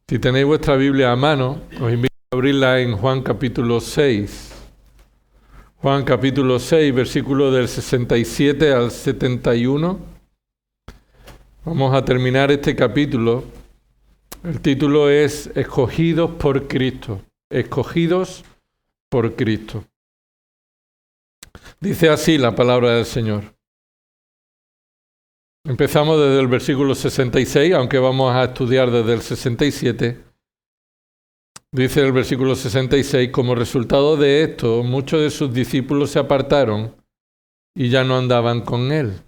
Si tenéis vuestra Biblia a mano, os invito a abrirla en Juan capítulo 6. Juan capítulo 6, versículo del 67 al 71. Vamos a terminar este capítulo. El título es Escogidos por Cristo. Escogidos por Cristo. Dice así la palabra del Señor. Empezamos desde el versículo 66, aunque vamos a estudiar desde el 67. Dice el versículo 66, como resultado de esto, muchos de sus discípulos se apartaron y ya no andaban con él.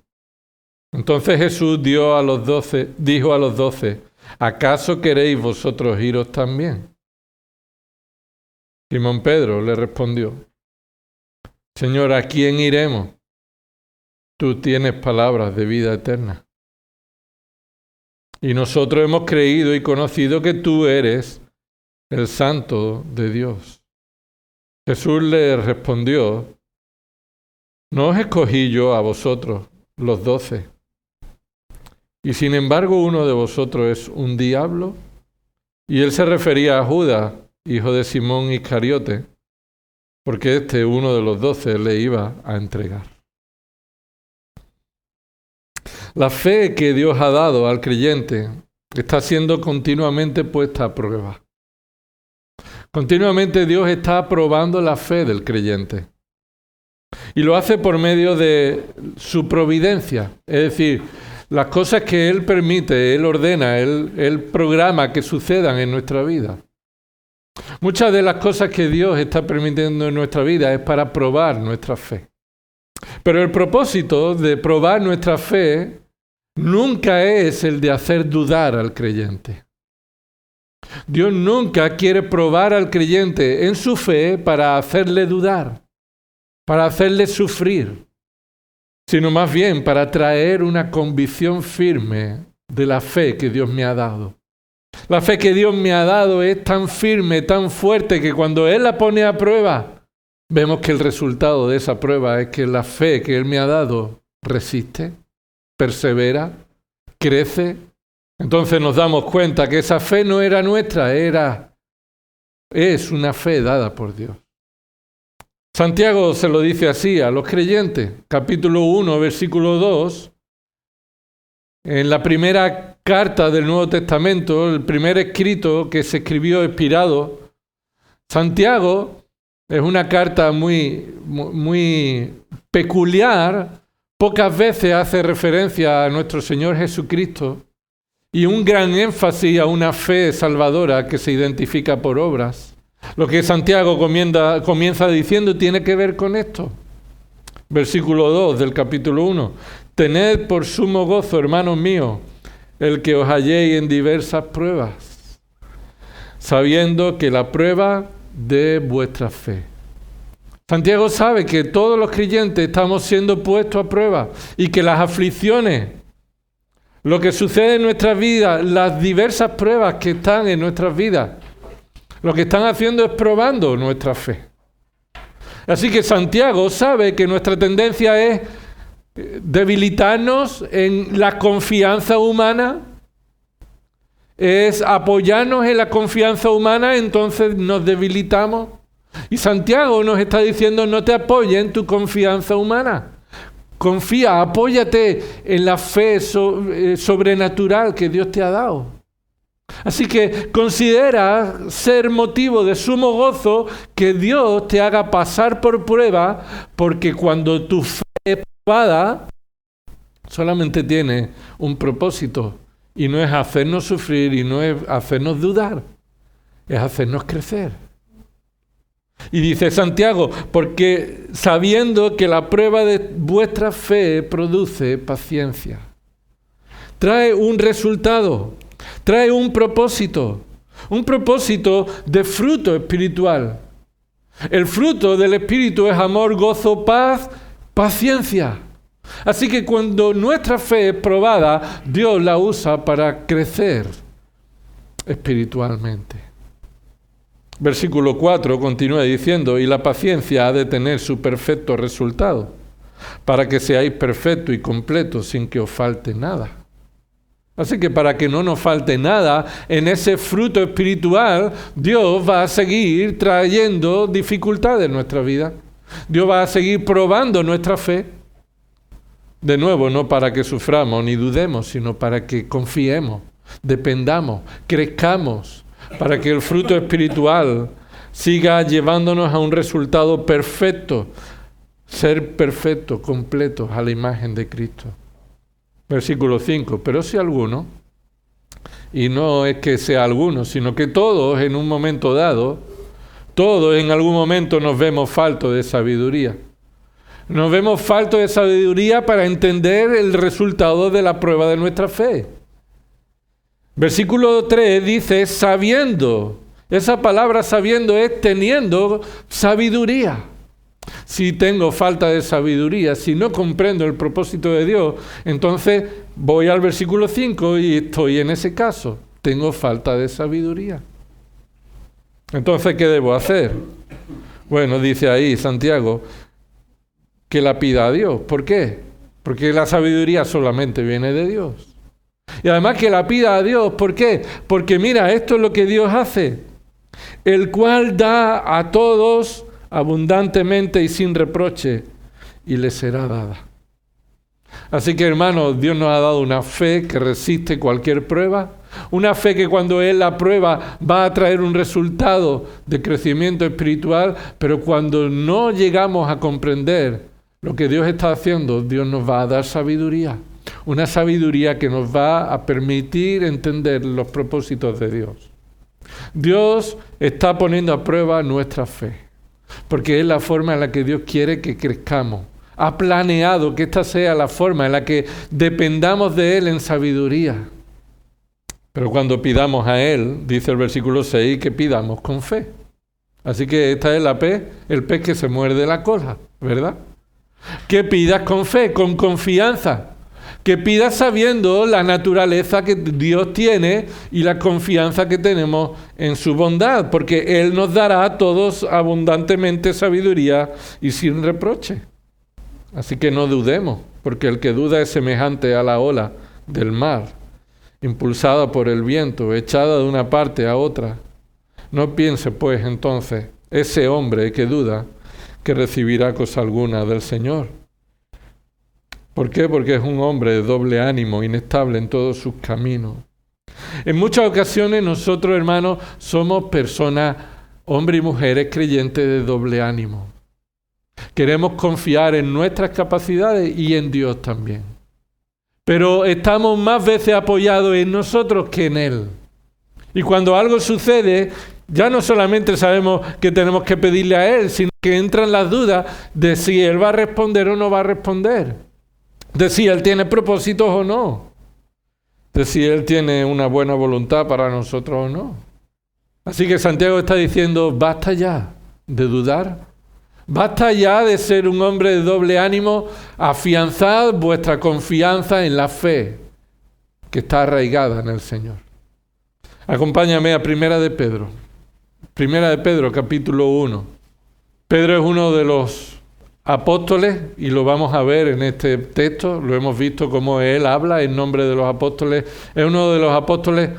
Entonces Jesús dijo a los 12, ¿acaso queréis vosotros iros también? Simón Pedro le respondió, Señor, ¿a quién iremos? Tú tienes palabras de vida eterna. Y nosotros hemos creído y conocido que tú eres el Santo de Dios. Jesús le respondió, ¿no os escogí yo a vosotros, los 12? Y sin embargo uno de vosotros es un diablo. Y él se refería a Judas, hijo de Simón Iscariote, porque uno de los 12, le iba a entregar. La fe que Dios ha dado al creyente está siendo continuamente puesta a prueba. Continuamente Dios está probando la fe del creyente. Y lo hace por medio de su providencia. Es decir, las cosas que Él permite, Él ordena, Él programa que sucedan en nuestra vida. Muchas de las cosas que Dios está permitiendo en nuestra vida es para probar nuestra fe. Pero el propósito de probar nuestra fe nunca es el de hacer dudar al creyente. Dios nunca quiere probar al creyente en su fe para hacerle dudar, para hacerle sufrir, sino más bien para traer una convicción firme de la fe que Dios me ha dado. La fe que Dios me ha dado es tan firme, tan fuerte, que cuando Él la pone a prueba, vemos que el resultado de esa prueba es que la fe que Él me ha dado resiste, persevera, crece. Entonces nos damos cuenta que esa fe no era nuestra, es una fe dada por Dios. Santiago se lo dice así a los creyentes, capítulo 1, versículo 2, en la primera carta del Nuevo Testamento, el primer escrito que se escribió inspirado, Santiago es una carta muy peculiar, pocas veces hace referencia a nuestro Señor Jesucristo y un gran énfasis a una fe salvadora que se identifica por obras. Lo que Santiago comienza diciendo tiene que ver con esto. Versículo 2 del capítulo 1. Tened por sumo gozo, hermanos míos, el que os halléis en diversas pruebas, sabiendo que la prueba de vuestra fe. Santiago sabe que todos los creyentes estamos siendo puestos a prueba y que las aflicciones, lo que sucede en nuestras vidas, las diversas pruebas que están en nuestras vidas, lo que están haciendo es probando nuestra fe. Así que Santiago sabe que nuestra tendencia es debilitarnos en la confianza humana, es apoyarnos en la confianza humana, entonces nos debilitamos. Y Santiago nos está diciendo, no te apoyes en tu confianza humana. Confía, apóyate en la fe sobrenatural que Dios te ha dado. Así que considera ser motivo de sumo gozo que Dios te haga pasar por prueba, porque cuando tu fe es probada, solamente tiene un propósito, y no es hacernos sufrir y no es hacernos dudar, es hacernos crecer. Y dice Santiago, porque sabiendo que la prueba de vuestra fe produce paciencia. Trae un resultado, trae un propósito de fruto espiritual. El fruto del Espíritu es amor, gozo, paz, paciencia. Así que cuando nuestra fe es probada, Dios la usa para crecer espiritualmente. Versículo 4 continúa diciendo, y la paciencia ha de tener su perfecto resultado, para que seáis perfectos y completos sin que os falte nada. Así que para que no nos falte nada en ese fruto espiritual, Dios va a seguir trayendo dificultades en nuestra vida. Dios va a seguir probando nuestra fe. De nuevo, no para que suframos ni dudemos, sino para que confiemos, dependamos, crezcamos, para que el fruto espiritual siga llevándonos a un resultado perfecto, ser perfectos, completos a la imagen de Cristo. Versículo 5, pero si alguno, y no es que sea alguno, sino que todos en un momento dado, todos en algún momento nos vemos faltos de sabiduría. Nos vemos faltos de sabiduría para entender el resultado de la prueba de nuestra fe. Versículo 3 dice, sabiendo. Esa palabra sabiendo es teniendo sabiduría. Si tengo falta de sabiduría, si no comprendo el propósito de Dios, entonces voy al versículo 5 y estoy en ese caso. Tengo falta de sabiduría. Entonces, ¿qué debo hacer? Bueno, dice ahí Santiago, que la pida a Dios. ¿Por qué? Porque la sabiduría solamente viene de Dios. Y además que la pida a Dios. ¿Por qué? Porque mira, esto es lo que Dios hace. El cual da a todos abundantemente y sin reproche, y le será dada. Así que, hermanos, Dios nos ha dado una fe que resiste cualquier prueba, una fe que cuando Él la prueba va a traer un resultado de crecimiento espiritual, pero cuando no llegamos a comprender lo que Dios está haciendo, Dios nos va a dar sabiduría, una sabiduría que nos va a permitir entender los propósitos de Dios. Dios está poniendo a prueba nuestra fe, porque es la forma en la que Dios quiere que crezcamos. Ha planeado que esta sea la forma en la que dependamos de Él en sabiduría. Pero cuando pidamos a Él, dice el versículo 6, que pidamos con fe. Así que esta es el pez que se muerde la cola, ¿verdad? Que pidas con fe, con confianza. Que pidas sabiendo la naturaleza que Dios tiene y la confianza que tenemos en su bondad, porque Él nos dará a todos abundantemente sabiduría y sin reproche. Así que no dudemos, porque el que duda es semejante a la ola del mar, impulsada por el viento, echada de una parte a otra. No piense, pues, entonces, ese hombre que duda, que recibirá cosa alguna del Señor. ¿Por qué? Porque es un hombre de doble ánimo, inestable en todos sus caminos. En muchas ocasiones nosotros, hermanos, somos personas, hombres y mujeres creyentes de doble ánimo. Queremos confiar en nuestras capacidades y en Dios también. Pero estamos más veces apoyados en nosotros que en Él. Y cuando algo sucede, ya no solamente sabemos que tenemos que pedirle a Él, sino que entran las dudas de si Él va a responder o no va a responder. De si Él tiene propósitos o no. De si Él tiene una buena voluntad para nosotros o no. Así que Santiago está diciendo, basta ya de dudar. Basta ya de ser un hombre de doble ánimo. Afianzad vuestra confianza en la fe que está arraigada en el Señor. Acompáñame a Primera de Pedro. Primera de Pedro, capítulo 1. Pedro es uno de los apóstoles, y lo vamos a ver en este texto, lo hemos visto cómo él habla en nombre de los apóstoles. Es uno de los apóstoles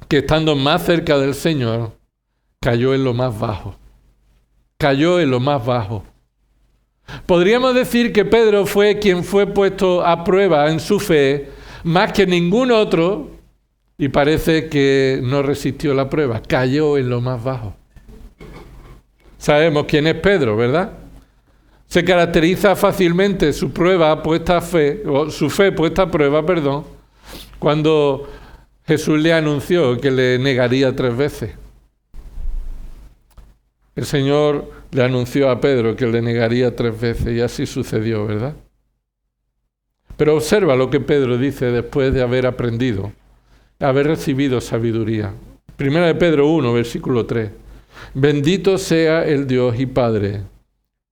que, estando más cerca del Señor, cayó en lo más bajo. Cayó en lo más bajo. Podríamos decir que Pedro fue quien fue puesto a prueba en su fe más que ningún otro, y parece que no resistió la prueba, cayó en lo más bajo. Sabemos quién es Pedro, ¿verdad? Se caracteriza fácilmente su fe puesta a prueba, cuando Jesús le anunció que le negaría 3 veces. El Señor le anunció a Pedro que le negaría 3 veces y así sucedió, ¿verdad? Pero observa lo que Pedro dice después de haber aprendido, haber recibido sabiduría. Primera de Pedro 1, versículo 3. Bendito sea el Dios y Padre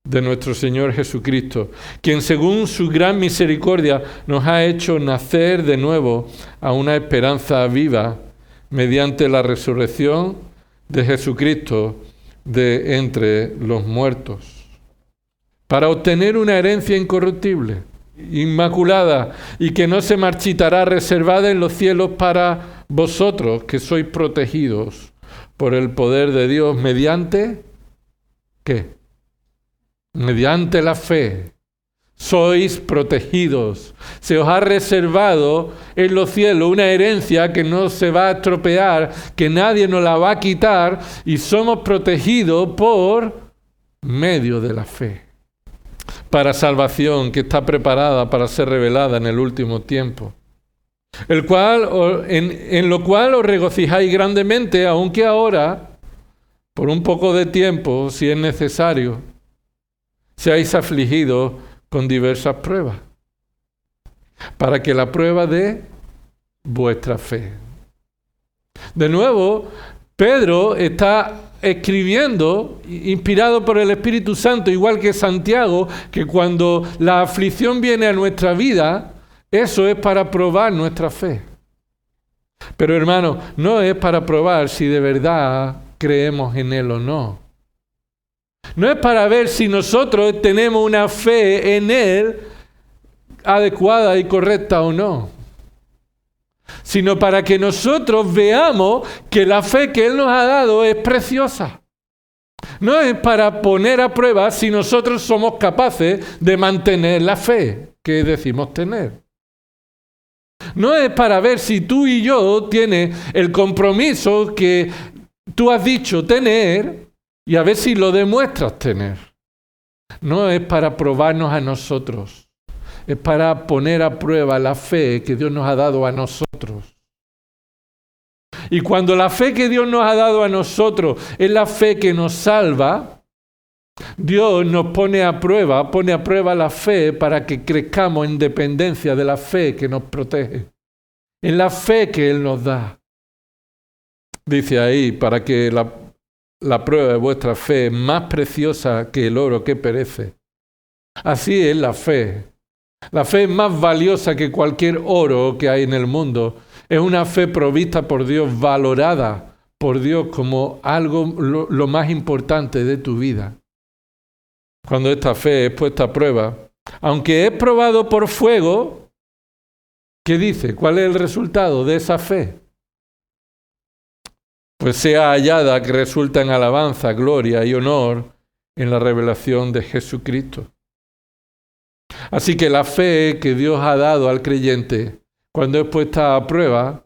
de nuestro Señor Jesucristo, quien según su gran misericordia nos ha hecho nacer de nuevo a una esperanza viva mediante la resurrección de Jesucristo de entre los muertos, para obtener una herencia incorruptible. inmaculada y que no se marchitará, reservada en los cielos para vosotros, que sois protegidos por el poder de Dios mediante, ¿qué? Mediante la fe. Sois protegidos. Se os ha reservado en los cielos una herencia que no se va a estropear, que nadie nos la va a quitar, y somos protegidos por medio de la fe, para salvación que está preparada para ser revelada en el último tiempo, en lo cual os regocijáis grandemente, aunque ahora, por un poco de tiempo, si es necesario, seáis afligidos con diversas pruebas, para que la prueba de vuestra fe. De nuevo, Pedro está escribiendo, inspirado por el Espíritu Santo, igual que Santiago, que cuando la aflicción viene a nuestra vida, eso es para probar nuestra fe. Pero hermano, no es para probar si de verdad creemos en Él o no. No es para ver si nosotros tenemos una fe en Él adecuada y correcta o no, sino para que nosotros veamos que la fe que Él nos ha dado es preciosa. No es para poner a prueba si nosotros somos capaces de mantener la fe que decimos tener. No es para ver si tú y yo tienes el compromiso que tú has dicho tener y a ver si lo demuestras tener. No es para probarnos a nosotros. Es para poner a prueba la fe que Dios nos ha dado a nosotros. Y cuando la fe que Dios nos ha dado a nosotros es la fe que nos salva, Dios nos pone a prueba la fe para que crezcamos en dependencia de la fe que nos protege, en la fe que Él nos da. Dice ahí, para que la prueba de vuestra fe es más preciosa que el oro que perece. Así es la fe. La fe es más valiosa que cualquier oro que hay en el mundo. Es una fe provista por Dios, valorada por Dios como algo lo más importante de tu vida. Cuando esta fe es puesta a prueba, aunque es probado por fuego, ¿qué dice? ¿Cuál es el resultado de esa fe? Pues sea hallada que resulta en alabanza, gloria y honor en la revelación de Jesucristo. Así que la fe que Dios ha dado al creyente, cuando es puesta a prueba,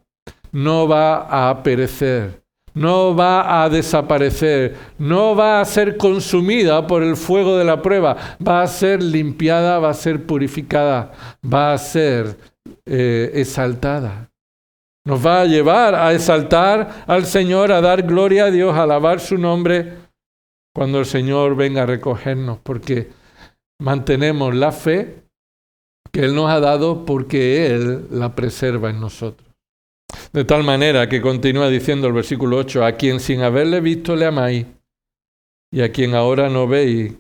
no va a perecer, no va a desaparecer, no va a ser consumida por el fuego de la prueba, va a ser limpiada, va a ser purificada, va a ser exaltada. Nos va a llevar a exaltar al Señor, a dar gloria a Dios, a alabar su nombre cuando el Señor venga a recogernos, porque mantenemos la fe que Él nos ha dado porque Él la preserva en nosotros. De tal manera que continúa diciendo el versículo 8, a quien sin haberle visto le amáis, y a quien ahora no veis,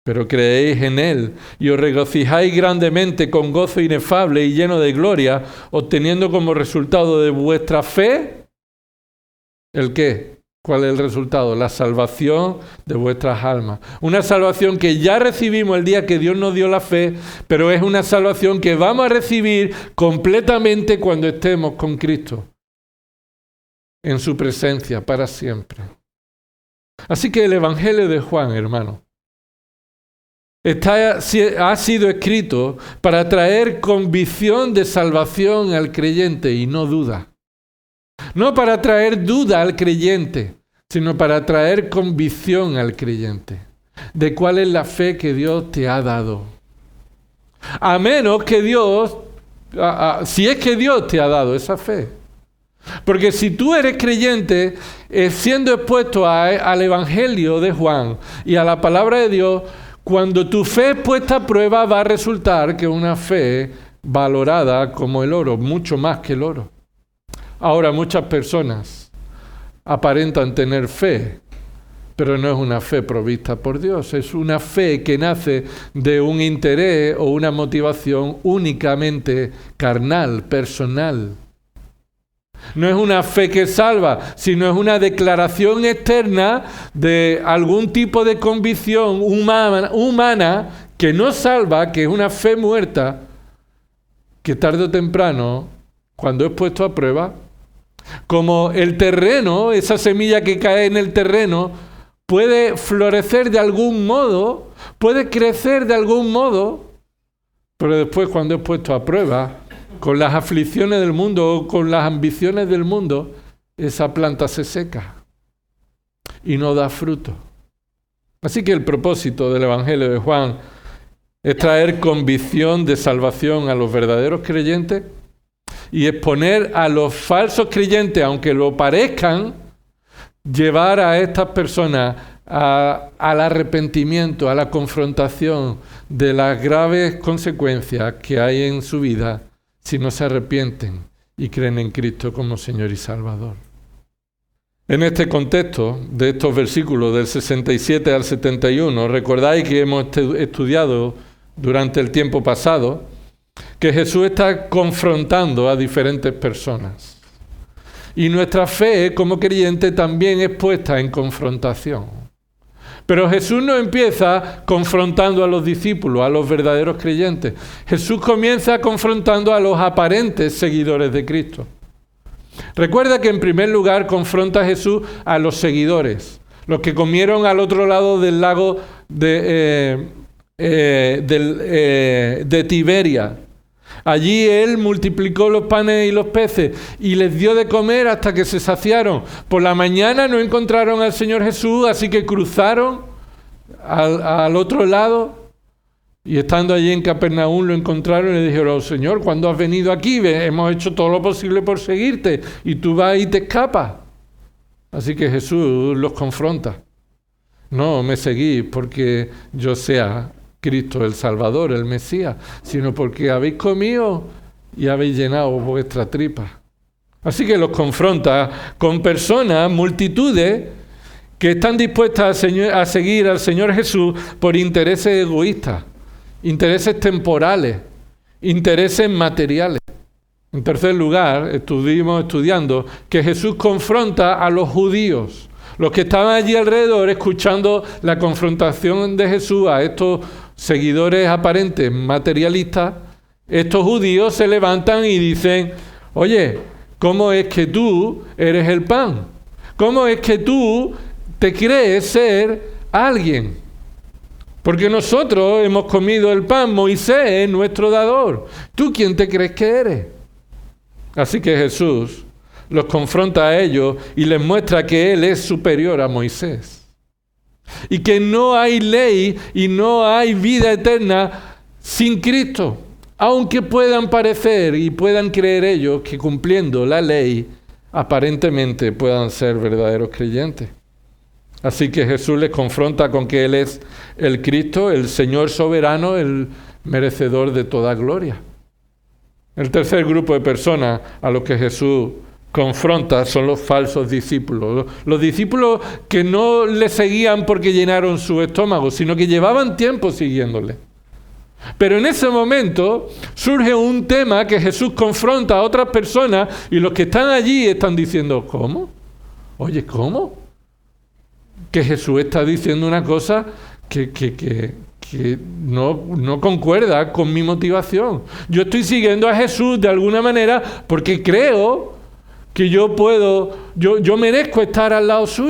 pero creéis en Él, y os regocijáis grandemente con gozo inefable y lleno de gloria, obteniendo como resultado de vuestra fe, ¿el qué? ¿Cuál es el resultado? La salvación de vuestras almas. Una salvación que ya recibimos el día que Dios nos dio la fe, pero es una salvación que vamos a recibir completamente cuando estemos con Cristo, en su presencia para siempre. Así que el Evangelio de Juan, hermano, ha sido escrito para traer convicción de salvación al creyente y no duda. No para traer duda al creyente, sino para traer convicción al creyente de cuál es la fe que Dios te ha dado. A menos que Dios, si es que Dios te ha dado esa fe. Porque si tú eres creyente, siendo expuesto al Evangelio de Juan y a la palabra de Dios, cuando tu fe es puesta a prueba va a resultar que es una fe valorada como el oro, mucho más que el oro. Ahora, muchas personas aparentan tener fe, pero no es una fe provista por Dios. Es una fe que nace de un interés o una motivación únicamente carnal, personal. No es una fe que salva, sino es una declaración externa de algún tipo de convicción humana que no salva, que es una fe muerta, que tarde o temprano, cuando es puesto a prueba, como el terreno, esa semilla que cae en el terreno, puede florecer de algún modo, puede crecer de algún modo, pero después cuando es puesto a prueba, con las aflicciones del mundo o con las ambiciones del mundo, esa planta se seca y no da fruto. Así que el propósito del Evangelio de Juan es traer convicción de salvación a los verdaderos creyentes y exponer a los falsos creyentes, aunque lo parezcan, llevar a estas personas al arrepentimiento, a la confrontación de las graves consecuencias que hay en su vida si no se arrepienten y creen en Cristo como Señor y Salvador. En este contexto de estos versículos del 67 al 71, recordáis que hemos estudiado durante el tiempo pasado que Jesús está confrontando a diferentes personas. Y nuestra fe como creyente también es puesta en confrontación. Pero Jesús no empieza confrontando a los discípulos, a los verdaderos creyentes. Jesús comienza confrontando a los aparentes seguidores de Cristo. Recuerda que en primer lugar confronta a Jesús a los seguidores, los que comieron al otro lado del lago de Tiberia. Allí Él multiplicó los panes y los peces y les dio de comer hasta que se saciaron. Por la mañana no encontraron al Señor Jesús, así que cruzaron al otro lado y estando allí en Capernaum lo encontraron y le dijeron: oh, Señor, ¿cuándo has venido aquí? Hemos hecho todo lo posible por seguirte y tú vas y te escapas. Así que Jesús los confronta. No me seguís porque yo sea Cristo el Salvador, el Mesías, sino porque habéis comido y habéis llenado vuestra tripa. Así que los confronta con personas, multitudes, que están dispuestas a seguir al Señor Jesús por intereses egoístas, intereses temporales, intereses materiales. En tercer lugar, estuvimos estudiando que Jesús confronta a los judíos, los que estaban allí alrededor escuchando la confrontación de Jesús a estos seguidores aparentes materialistas. Estos judíos se levantan y dicen: oye, ¿cómo es que tú eres el pan? ¿Cómo es que tú te crees ser alguien? Porque nosotros hemos comido el pan, Moisés es nuestro dador. ¿Tú quién te crees que eres? Así que Jesús los confronta a ellos y les muestra que Él es superior a Moisés. Y que no hay ley y no hay vida eterna sin Cristo. Aunque puedan parecer y puedan creer ellos que cumpliendo la ley, aparentemente puedan ser verdaderos creyentes. Así que Jesús les confronta con que Él es el Cristo, el Señor soberano, el merecedor de toda gloria. El tercer grupo de personas a los que Jesús confronta son los falsos discípulos. Los discípulos que no le seguían porque llenaron su estómago, sino que llevaban tiempo siguiéndole. Pero en ese momento surge un tema que Jesús confronta a otras personas y los que están allí están diciendo: ¿cómo? Oye, ¿cómo? Que Jesús está diciendo una cosa que no concuerda con mi motivación. Yo estoy siguiendo a Jesús de alguna manera porque creo que yo merezco estar al lado suya.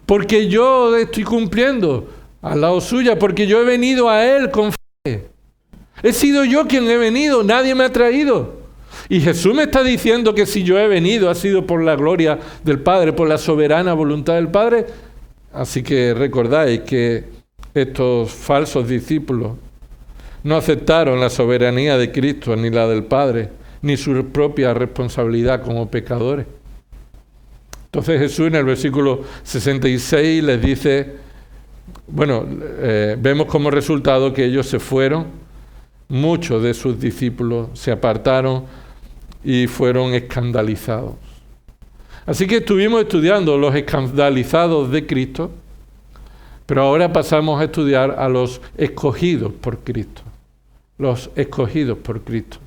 Porque yo estoy cumpliendo al lado suya, porque yo he venido a Él con fe. He sido yo quien he venido, nadie me ha traído. Y Jesús me está diciendo que si yo he venido ha sido por la gloria del Padre, por la soberana voluntad del Padre. Así que recordáis que estos falsos discípulos no aceptaron la soberanía de Cristo, ni la del Padre, ni su propia responsabilidad como pecadores. Entonces Jesús en el versículo 66 les dice, vemos como resultado que ellos se fueron, muchos de sus discípulos se apartaron y fueron escandalizados. Así que estuvimos estudiando los escandalizados de Cristo, pero ahora pasamos a estudiar a los escogidos por Cristo. Los escogidos por Cristo.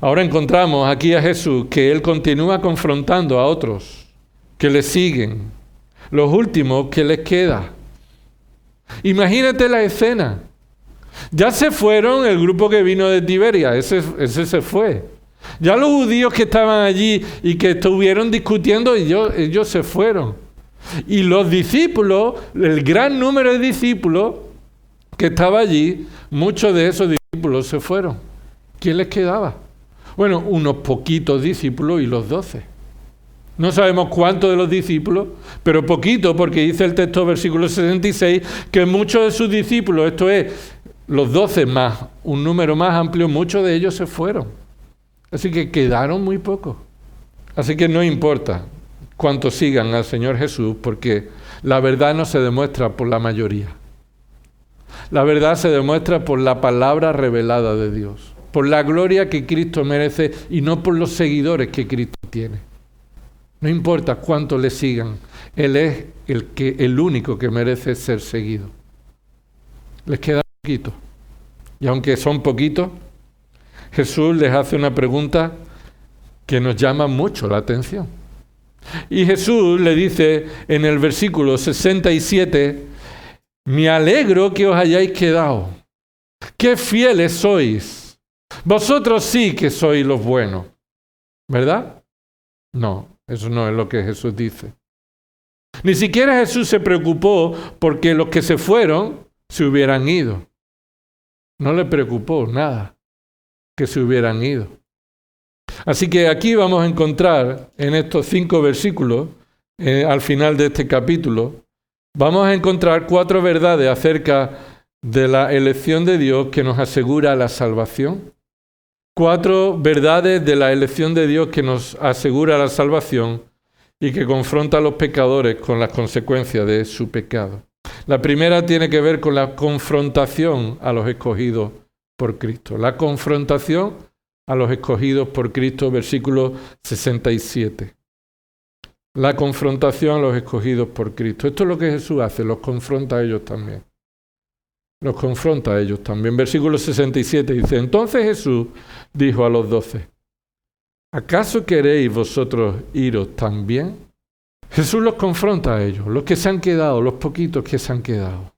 Ahora encontramos aquí a Jesús que Él continúa confrontando a otros que le siguen, los últimos que les queda. Imagínate la escena. Ya se fueron el grupo que vino de Tiberia, ese se fue. Ya los judíos que estaban allí y que estuvieron discutiendo, ellos se fueron. Y los discípulos, el gran número de discípulos que estaba allí, muchos de esos discípulos se fueron. ¿Quién les quedaba? Bueno, unos poquitos discípulos y los 12. No sabemos cuántos de los discípulos, pero poquito, porque dice el texto, versículo 66, que muchos de sus discípulos, esto es, los 12 más un número más amplio, muchos de ellos se fueron. Así que quedaron muy pocos. Así que no importa cuántos sigan al Señor Jesús, porque la verdad no se demuestra por la mayoría. La verdad se demuestra por la palabra revelada de Dios, por la gloria que Cristo merece y no por los seguidores que Cristo tiene. No importa cuántos le sigan, Él es el único que merece ser seguido. Les queda poquito. Y aunque son poquitos, Jesús les hace una pregunta que nos llama mucho la atención. Y Jesús le dice en el versículo 67, me alegro que os hayáis quedado. ¡Qué fieles sois! Vosotros sí que sois los buenos. ¿Verdad? No, eso no es lo que Jesús dice. Ni siquiera Jesús se preocupó porque los que se fueron se hubieran ido. No le preocupó nada que se hubieran ido. Así que aquí vamos a encontrar en estos 5 versículos, al final de este capítulo, vamos a encontrar 4 verdades acerca de la elección de Dios que nos asegura la salvación. 4 verdades de la elección de Dios que nos asegura la salvación y que confronta a los pecadores con las consecuencias de su pecado. La primera tiene que ver con la confrontación a los escogidos por Cristo. La confrontación a los escogidos por Cristo, versículo 67. La confrontación a los escogidos por Cristo. Esto es lo que Jesús hace, los confronta a ellos también. Los confronta a ellos también. Versículo 67 dice, entonces Jesús dijo a los 12, ¿acaso queréis vosotros iros también? Jesús los confronta a ellos, los que se han quedado, los poquitos que se han quedado.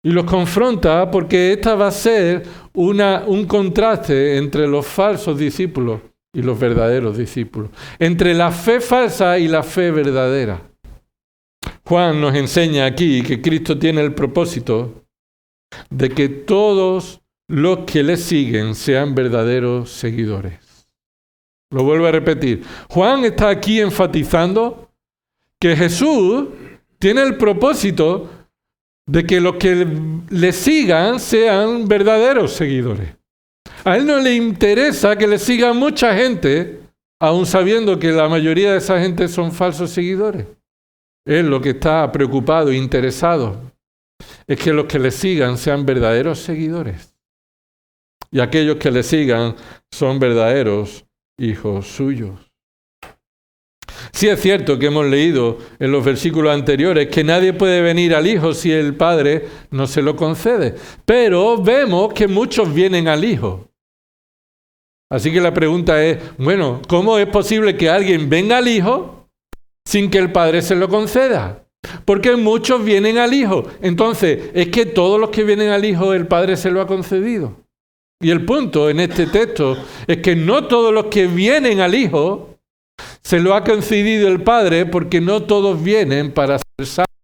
Y los confronta porque esta va a ser un contraste entre los falsos discípulos y los verdaderos discípulos, entre la fe falsa y la fe verdadera. Juan nos enseña aquí que Cristo tiene el propósito de que todos los que le siguen sean verdaderos seguidores. Lo vuelvo a repetir. Juan está aquí enfatizando que Jesús tiene el propósito de que los que le sigan sean verdaderos seguidores. A él no le interesa que le siga mucha gente, aun sabiendo que la mayoría de esa gente son falsos seguidores. Él lo que está preocupado e interesado es que los que le sigan sean verdaderos seguidores. Y aquellos que le sigan son verdaderos hijos suyos. Sí es cierto que hemos leído en los versículos anteriores que nadie puede venir al Hijo si el Padre no se lo concede. Pero vemos que muchos vienen al Hijo. Así que la pregunta es, bueno, ¿cómo es posible que alguien venga al Hijo sin que el Padre se lo conceda? Porque muchos vienen al Hijo. Entonces, ¿es que todos los que vienen al Hijo el Padre se lo ha concedido? Y el punto en este texto es que no todos los que vienen al Hijo se lo ha concedido el Padre, porque no todos vienen para ser salvos.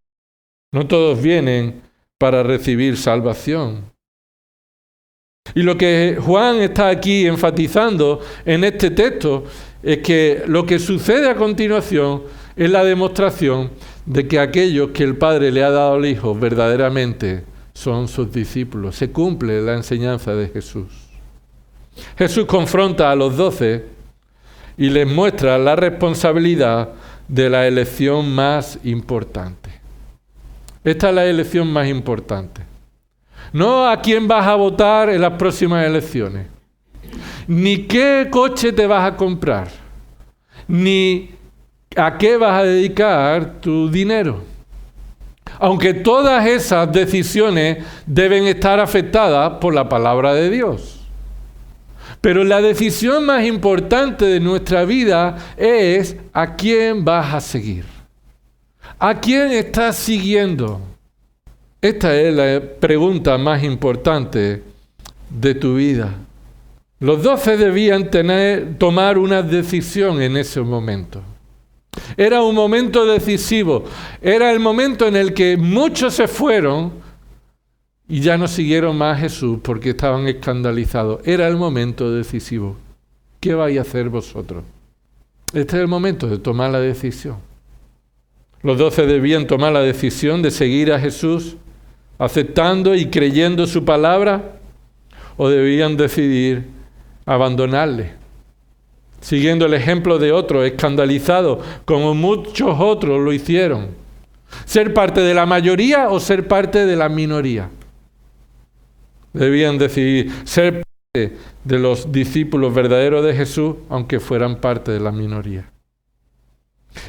No todos vienen para recibir salvación. Y lo que Juan está aquí enfatizando en este texto es que lo que sucede a continuación es la demostración de que aquellos que el Padre le ha dado al Hijo verdaderamente son sus discípulos. Se cumple la enseñanza de Jesús. Jesús confronta a los 12 y les muestra la responsabilidad de la elección más importante. Esta es la elección más importante. No a quién vas a votar en las próximas elecciones, ni qué coche te vas a comprar, ni a qué vas a dedicar tu dinero. Aunque todas esas decisiones deben estar afectadas por la palabra de Dios. Pero la decisión más importante de nuestra vida es a quién vas a seguir. ¿A quién estás siguiendo? Esta es la pregunta más importante de tu vida. Los 12 debían tomar una decisión en ese momento. Era un momento decisivo. Era el momento en el que muchos se fueron y ya no siguieron más a Jesús porque estaban escandalizados. Era el momento decisivo. ¿Qué vais a hacer vosotros? Este es el momento de tomar la decisión. Los 12 debían tomar la decisión de seguir a Jesús, aceptando y creyendo su palabra, o debían decidir abandonarle, siguiendo el ejemplo de otros, escandalizados, como muchos otros lo hicieron. Ser parte de la mayoría o ser parte de la minoría. Debían decidir ser parte de los discípulos verdaderos de Jesús, aunque fueran parte de la minoría.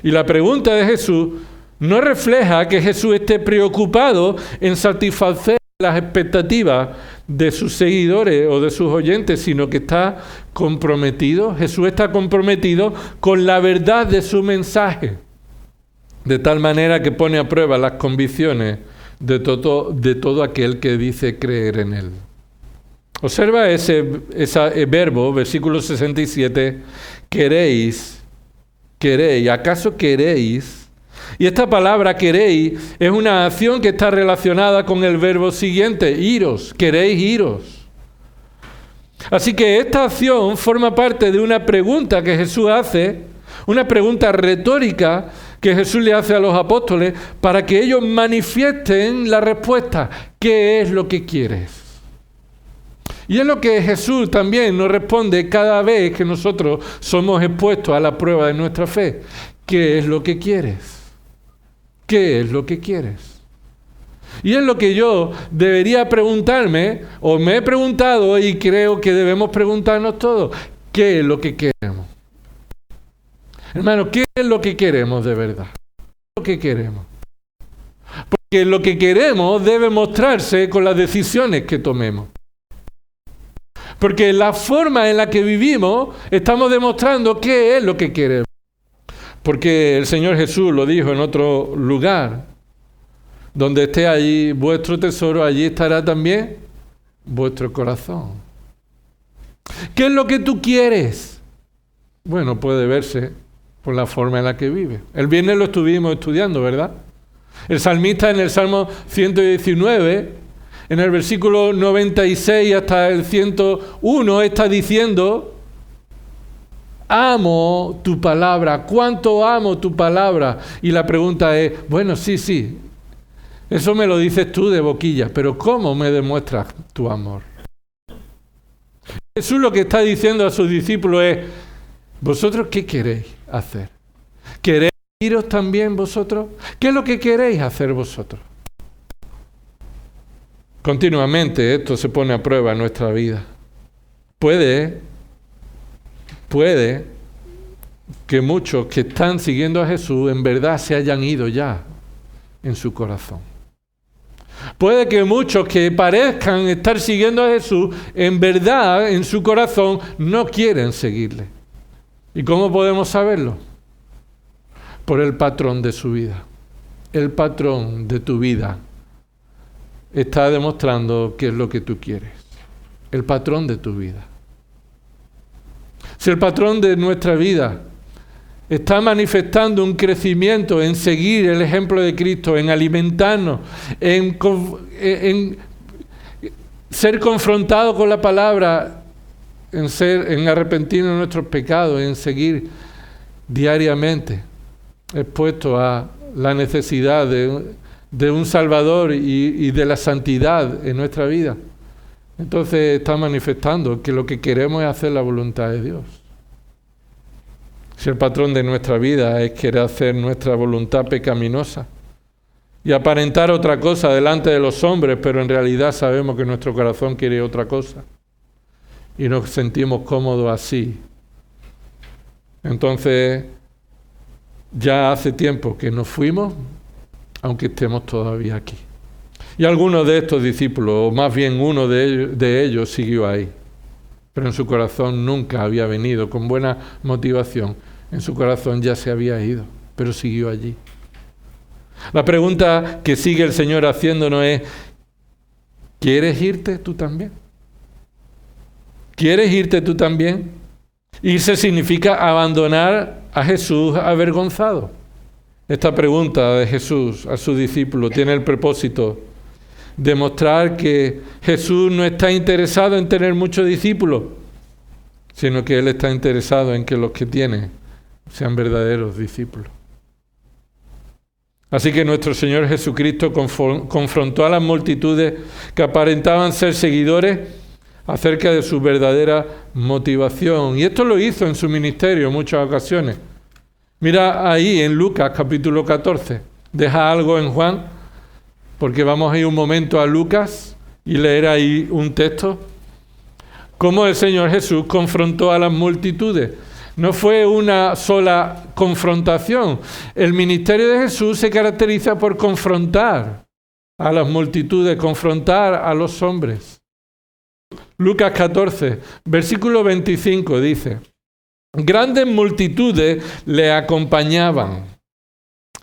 Y la pregunta de Jesús no refleja que Jesús esté preocupado en satisfacer las expectativas de sus seguidores o de sus oyentes, sino que está comprometido. Jesús está comprometido con la verdad de su mensaje, de tal manera que pone a prueba las convicciones de todo aquel que dice creer en él. Observa ese verbo, versículo 67, queréis, ¿acaso queréis? Y esta palabra queréis es una acción que está relacionada con el verbo siguiente, iros, queréis iros. Así que esta acción forma parte de una pregunta que Jesús hace, una pregunta retórica que Jesús le hace a los apóstoles para que ellos manifiesten la respuesta. ¿Qué es lo que quieres? Y es lo que Jesús también nos responde cada vez que nosotros somos expuestos a la prueba de nuestra fe. ¿Qué es lo que quieres? ¿Qué es lo que quieres? Y es lo que yo debería preguntarme, o me he preguntado y creo que debemos preguntarnos todos. ¿Qué es lo que queremos? Hermano, ¿qué es lo que queremos de verdad? ¿Qué es lo que queremos? Porque lo que queremos debe mostrarse con las decisiones que tomemos. Porque la forma en la que vivimos estamos demostrando qué es lo que queremos. Porque el Señor Jesús lo dijo en otro lugar. Donde esté allí vuestro tesoro, allí estará también vuestro corazón. ¿Qué es lo que tú quieres? Bueno, puede verse por la forma en la que vive. El viernes lo estuvimos estudiando, ¿verdad? El salmista en el Salmo 119, en el versículo 96 hasta el 101, está diciendo: amo tu palabra. ¿Cuánto amo tu palabra? Y la pregunta es, bueno, sí, eso me lo dices tú de boquilla, pero ¿cómo me demuestras tu amor? Jesús lo que está diciendo a sus discípulos es, ¿vosotros qué queréis hacer? ¿Queréis iros también vosotros? ¿Qué es lo que queréis hacer vosotros? Continuamente esto se pone a prueba en nuestra vida. Puede que muchos que están siguiendo a Jesús en verdad se hayan ido ya en su corazón. Puede que muchos que parezcan estar siguiendo a Jesús, en verdad en su corazón no quieren seguirle. ¿Y cómo podemos saberlo? Por el patrón de su vida. El patrón de tu vida está demostrando qué es lo que tú quieres. El patrón de tu vida. Si el patrón de nuestra vida está manifestando un crecimiento en seguir el ejemplo de Cristo, en alimentarnos, en ser confrontado con la palabra, en arrepentirnos de nuestros pecados, en seguir diariamente expuesto a la necesidad de un Salvador y de la santidad en nuestra vida, entonces está manifestando que lo que queremos es hacer la voluntad de Dios. Si el patrón de nuestra vida es querer hacer nuestra voluntad pecaminosa y aparentar otra cosa delante de los hombres, pero en realidad sabemos que nuestro corazón quiere otra cosa y nos sentimos cómodos así, entonces ya hace tiempo que nos fuimos, aunque estemos todavía aquí. Y algunos de estos discípulos, o más bien uno de ellos siguió ahí, pero en su corazón nunca había venido con buena motivación. En su corazón ya se había ido, pero siguió allí. La pregunta que sigue el Señor haciéndonos es, ¿quieres irte tú también? ¿Quieres irte tú también? Irse significa abandonar a Jesús avergonzado. Esta pregunta de Jesús a sus discípulos tiene el propósito de mostrar que Jesús no está interesado en tener muchos discípulos, sino que Él está interesado en que los que tiene sean verdaderos discípulos. Así que nuestro Señor Jesucristo confrontó a las multitudes que aparentaban ser seguidores acerca de su verdadera motivación. Y esto lo hizo en su ministerio en muchas ocasiones. Mira ahí en Lucas capítulo 14. Deja algo en Juan, porque vamos a ir un momento a Lucas y leer ahí un texto. Cómo el Señor Jesús confrontó a las multitudes. No fue una sola confrontación. El ministerio de Jesús se caracteriza por confrontar a las multitudes, confrontar a los hombres. Lucas 14, versículo 25 dice: grandes multitudes le acompañaban.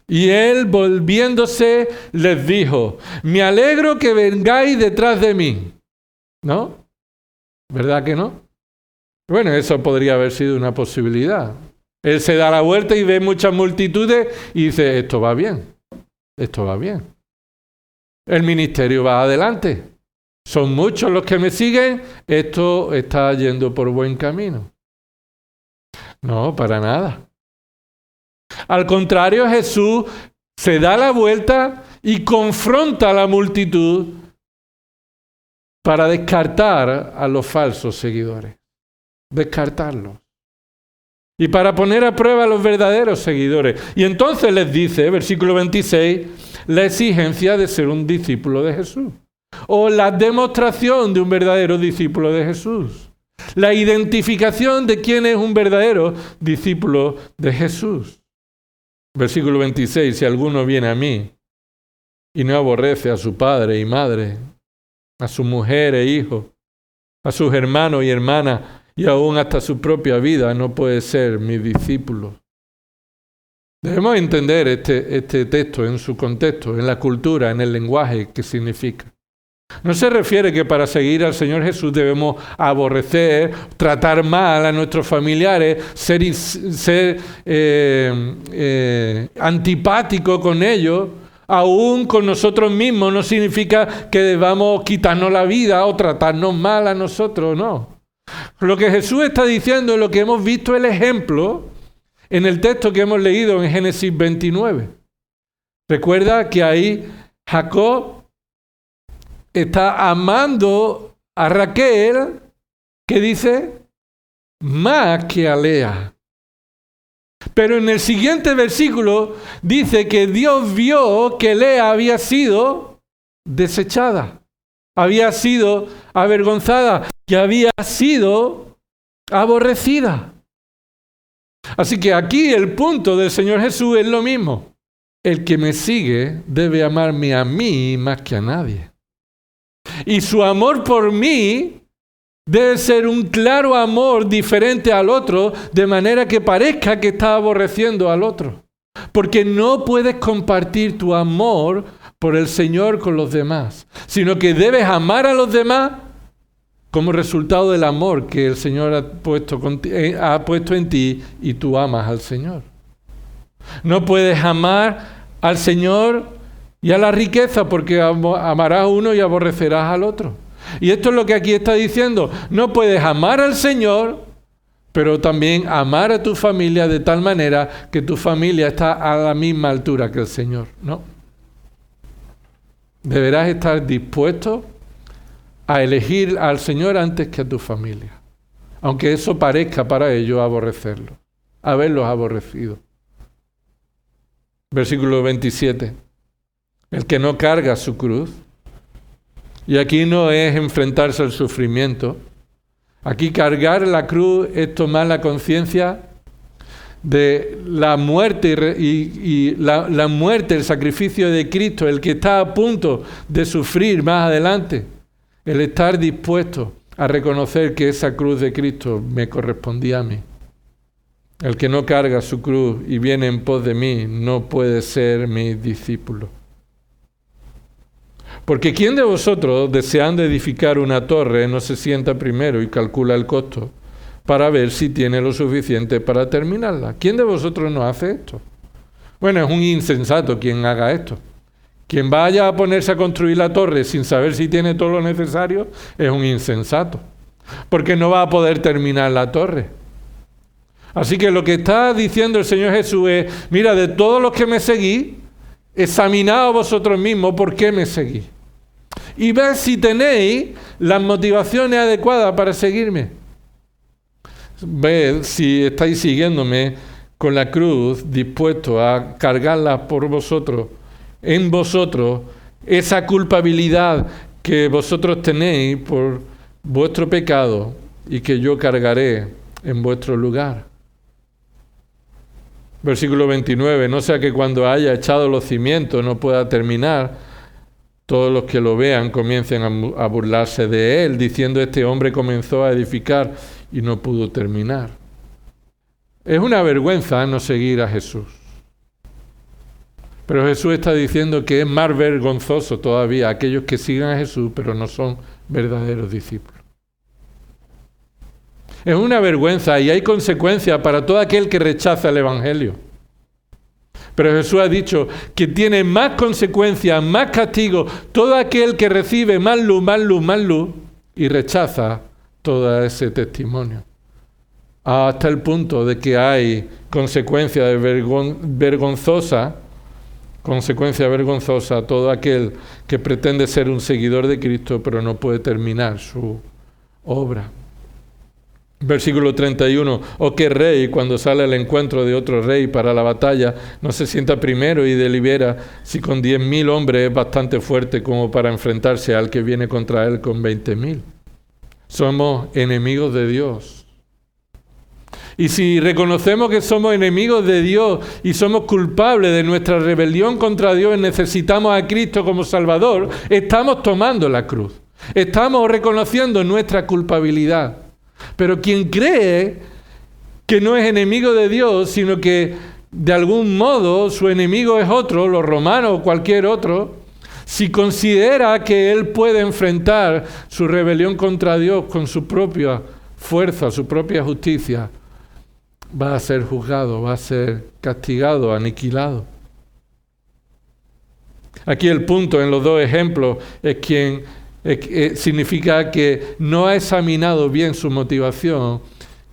Y él, volviéndose, les dijo: me alegro que vengáis detrás de mí. ¿No? ¿Verdad que no? Bueno, eso podría haber sido una posibilidad. Él se da la vuelta y ve muchas multitudes y dice: esto va bien, esto va bien. El ministerio va adelante. Son muchos los que me siguen, esto está yendo por buen camino. No, para nada. Al contrario, Jesús se da la vuelta y confronta a la multitud para descartar a los falsos seguidores. Descartarlos. Y para poner a prueba a los verdaderos seguidores. Y entonces les dice, versículo 26, la exigencia de ser un discípulo de Jesús. O la demostración de un verdadero discípulo de Jesús. La identificación de quién es un verdadero discípulo de Jesús. Versículo 26, si alguno viene a mí y no aborrece a su padre y madre, a su mujer e hijos, a sus hermanos y hermanas, y aún hasta su propia vida, no puede ser mi discípulo. Debemos entender este texto en su contexto, en la cultura, en el lenguaje que significa. No se refiere que para seguir al Señor Jesús debemos aborrecer, tratar mal a nuestros familiares, ser antipático con ellos, aún con nosotros mismos. No significa que debamos quitarnos la vida o tratarnos mal a nosotros, no. Lo que Jesús está diciendo es lo que hemos visto el ejemplo en el texto que hemos leído en Génesis 29. Recuerda que ahí Jacob está amando a Raquel, que dice, más que a Lea. Pero en el siguiente versículo dice que Dios vio que Lea había sido desechada, había sido avergonzada, que había sido aborrecida. Así que aquí el punto del Señor Jesús es lo mismo. El que me sigue debe amarme a mí más que a nadie. Y su amor por mí debe ser un claro amor diferente al otro, de manera que parezca que está aborreciendo al otro. Porque no puedes compartir tu amor por el Señor con los demás, sino que debes amar a los demás como resultado del amor que el Señor ha puesto en ti y tú amas al Señor. No puedes amar al Señor y a la riqueza porque amarás a uno y aborrecerás al otro. Y esto es lo que aquí está diciendo. No puedes amar al Señor, pero también amar a tu familia de tal manera que tu familia está a la misma altura que el Señor. No. Deberás estar dispuesto a elegir al Señor antes que a tu familia. Aunque eso parezca para ellos aborrecerlo, haberlos aborrecido. Versículo 27. El que no carga su cruz. Y aquí no es enfrentarse al sufrimiento. Aquí cargar la cruz es tomar la conciencia de la muerte y la muerte, el sacrificio de Cristo, el que está a punto de sufrir más adelante. El estar dispuesto a reconocer que esa cruz de Cristo me correspondía a mí. El que no carga su cruz y viene en pos de mí no puede ser mi discípulo. Porque ¿quién de vosotros, deseando edificar una torre, no se sienta primero y calcula el costo para ver si tiene lo suficiente para terminarla? ¿Quién de vosotros no hace esto? Bueno, es un insensato quien haga esto. Quien vaya a ponerse a construir la torre sin saber si tiene todo lo necesario es un insensato, porque no va a poder terminar la torre. Así que lo que está diciendo el Señor Jesús es, mira, de todos los que me seguís, examinaos vosotros mismos por qué me seguís. Y ved si tenéis las motivaciones adecuadas para seguirme. Ved si estáis siguiéndome con la cruz, dispuestos a cargarla por vosotros, en vosotros, esa culpabilidad que vosotros tenéis por vuestro pecado y que yo cargaré en vuestro lugar. Versículo 29, no sea que cuando haya echado los cimientos no pueda terminar, todos los que lo vean comiencen a burlarse de él, diciendo este hombre comenzó a edificar y no pudo terminar. Es una vergüenza no seguir a Jesús. Pero Jesús está diciendo que es más vergonzoso todavía aquellos que sigan a Jesús, pero no son verdaderos discípulos. Es una vergüenza y hay consecuencias para todo aquel que rechaza el Evangelio. Pero Jesús ha dicho que tiene más consecuencias, más castigo, todo aquel que recibe más luz, y rechaza todo ese testimonio. Hasta el punto de que hay consecuencia vergonzosa a todo aquel que pretende ser un seguidor de Cristo, pero no puede terminar su obra. Versículo 31, ¿o qué rey cuando sale al encuentro de otro rey para la batalla no se sienta primero y delibera si con 10.000 hombres es bastante fuerte como para enfrentarse al que viene contra él con 20.000? Somos enemigos de Dios. Y si reconocemos que somos enemigos de Dios y somos culpables de nuestra rebelión contra Dios y necesitamos a Cristo como Salvador, estamos tomando la cruz. Estamos reconociendo nuestra culpabilidad. Pero quien cree que no es enemigo de Dios, sino que de algún modo su enemigo es otro, los romanos o cualquier otro, si considera que él puede enfrentar su rebelión contra Dios con su propia fuerza, su propia justicia, va a ser juzgado, va a ser castigado, aniquilado. Aquí el punto en los dos ejemplos es significa que no ha examinado bien su motivación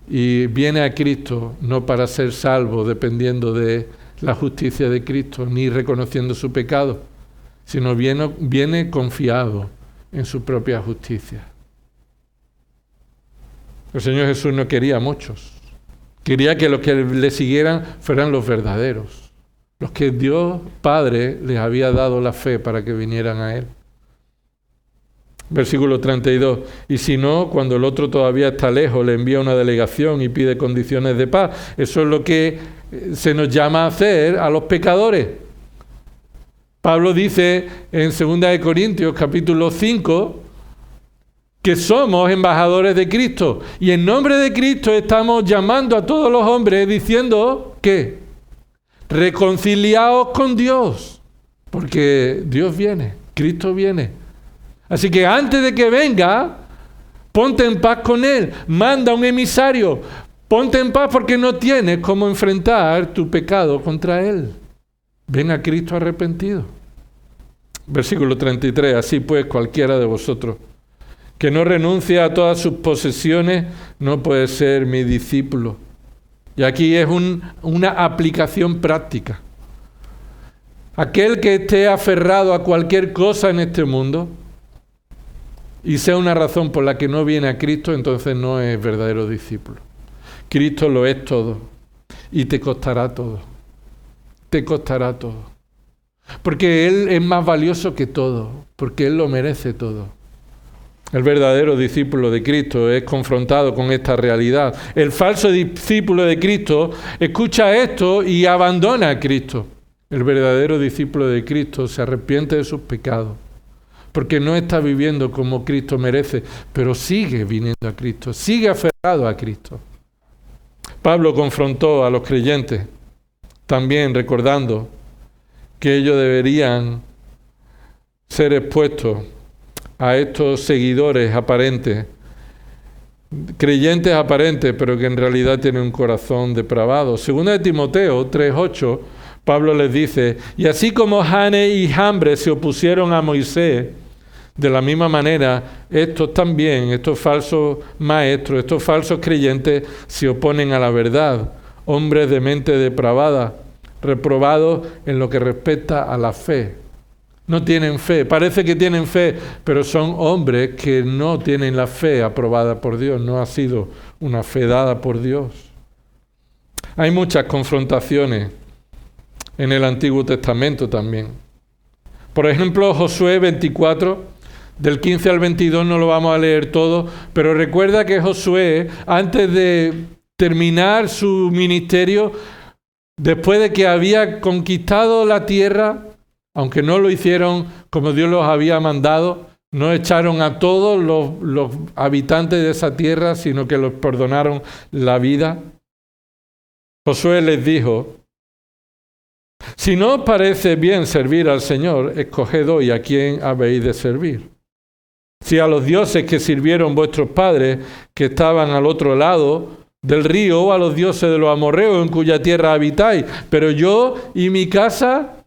y viene a Cristo no para ser salvo dependiendo de la justicia de Cristo ni reconociendo su pecado, sino viene confiado en su propia justicia. El Señor Jesús no quería a muchos. Quería que los que le siguieran fueran los verdaderos, los que Dios Padre les había dado la fe para que vinieran a Él. Versículo 32, y si no, cuando el otro todavía está lejos, le envía una delegación y pide condiciones de paz. Eso es lo que se nos llama a hacer a los pecadores. Pablo dice en 2 Corintios capítulo 5 que somos embajadores de Cristo y en nombre de Cristo estamos llamando a todos los hombres diciendo que reconciliaos con Dios, porque Dios viene, Cristo viene. Así que antes de que venga, ponte en paz con Él, manda un emisario, ponte en paz porque no tienes cómo enfrentar tu pecado contra Él. Ven a Cristo arrepentido. Versículo 33, así pues cualquiera de vosotros que no renuncie a todas sus posesiones no puede ser mi discípulo. Y aquí es una aplicación práctica. Aquel que esté aferrado a cualquier cosa en este mundo y sea una razón por la que no viene a Cristo, entonces no es verdadero discípulo. Cristo lo es todo y te costará todo. Te costará todo. Porque Él es más valioso que todo, porque Él lo merece todo. El verdadero discípulo de Cristo es confrontado con esta realidad. El falso discípulo de Cristo escucha esto y abandona a Cristo. El verdadero discípulo de Cristo se arrepiente de sus pecados, porque no está viviendo como Cristo merece, pero sigue viniendo a Cristo, sigue aferrado a Cristo. Pablo confrontó a los creyentes, también recordando que ellos deberían ser expuestos a estos seguidores aparentes, creyentes aparentes, pero que en realidad tienen un corazón depravado. Segunda de Timoteo 3:8, Pablo les dice, y así como Jane y Jambres se opusieron a Moisés, de la misma manera, estos también, estos falsos maestros, estos falsos creyentes se oponen a la verdad, hombres de mente depravada, reprobados en lo que respecta a la fe. No tienen fe, parece que tienen fe, pero son hombres que no tienen la fe aprobada por Dios, no ha sido una fe dada por Dios. Hay muchas confrontaciones en el Antiguo Testamento también. Por ejemplo, Josué 24, del 15 al 22 no lo vamos a leer todo, pero recuerda que Josué, antes de terminar su ministerio, después de que había conquistado la tierra, aunque no lo hicieron como Dios los había mandado, no echaron a todos los habitantes de esa tierra, sino que los perdonaron la vida. Josué les dijo, si no os parece bien servir al Señor, escoged hoy a quién habéis de servir. Si a los dioses que sirvieron vuestros padres, que estaban al otro lado del río, o a los dioses de los amorreos en cuya tierra habitáis, pero yo y mi casa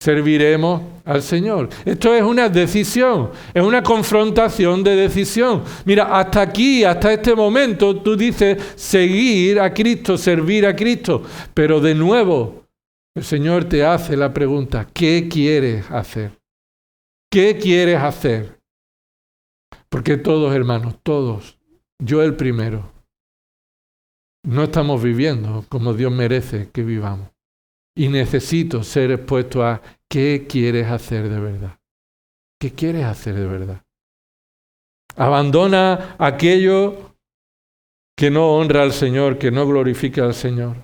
serviremos al Señor. Esto es una decisión, es una confrontación de decisión. Mira, hasta aquí, hasta este momento, tú dices seguir a Cristo, servir a Cristo, pero de nuevo el Señor te hace la pregunta, ¿qué quieres hacer? ¿Qué quieres hacer? Porque todos, hermanos, todos, yo el primero, no estamos viviendo como Dios merece que vivamos. Y necesito ser expuesto a ¿qué quieres hacer de verdad? ¿Qué quieres hacer de verdad? Abandona aquello que no honra al Señor, que no glorifica al Señor.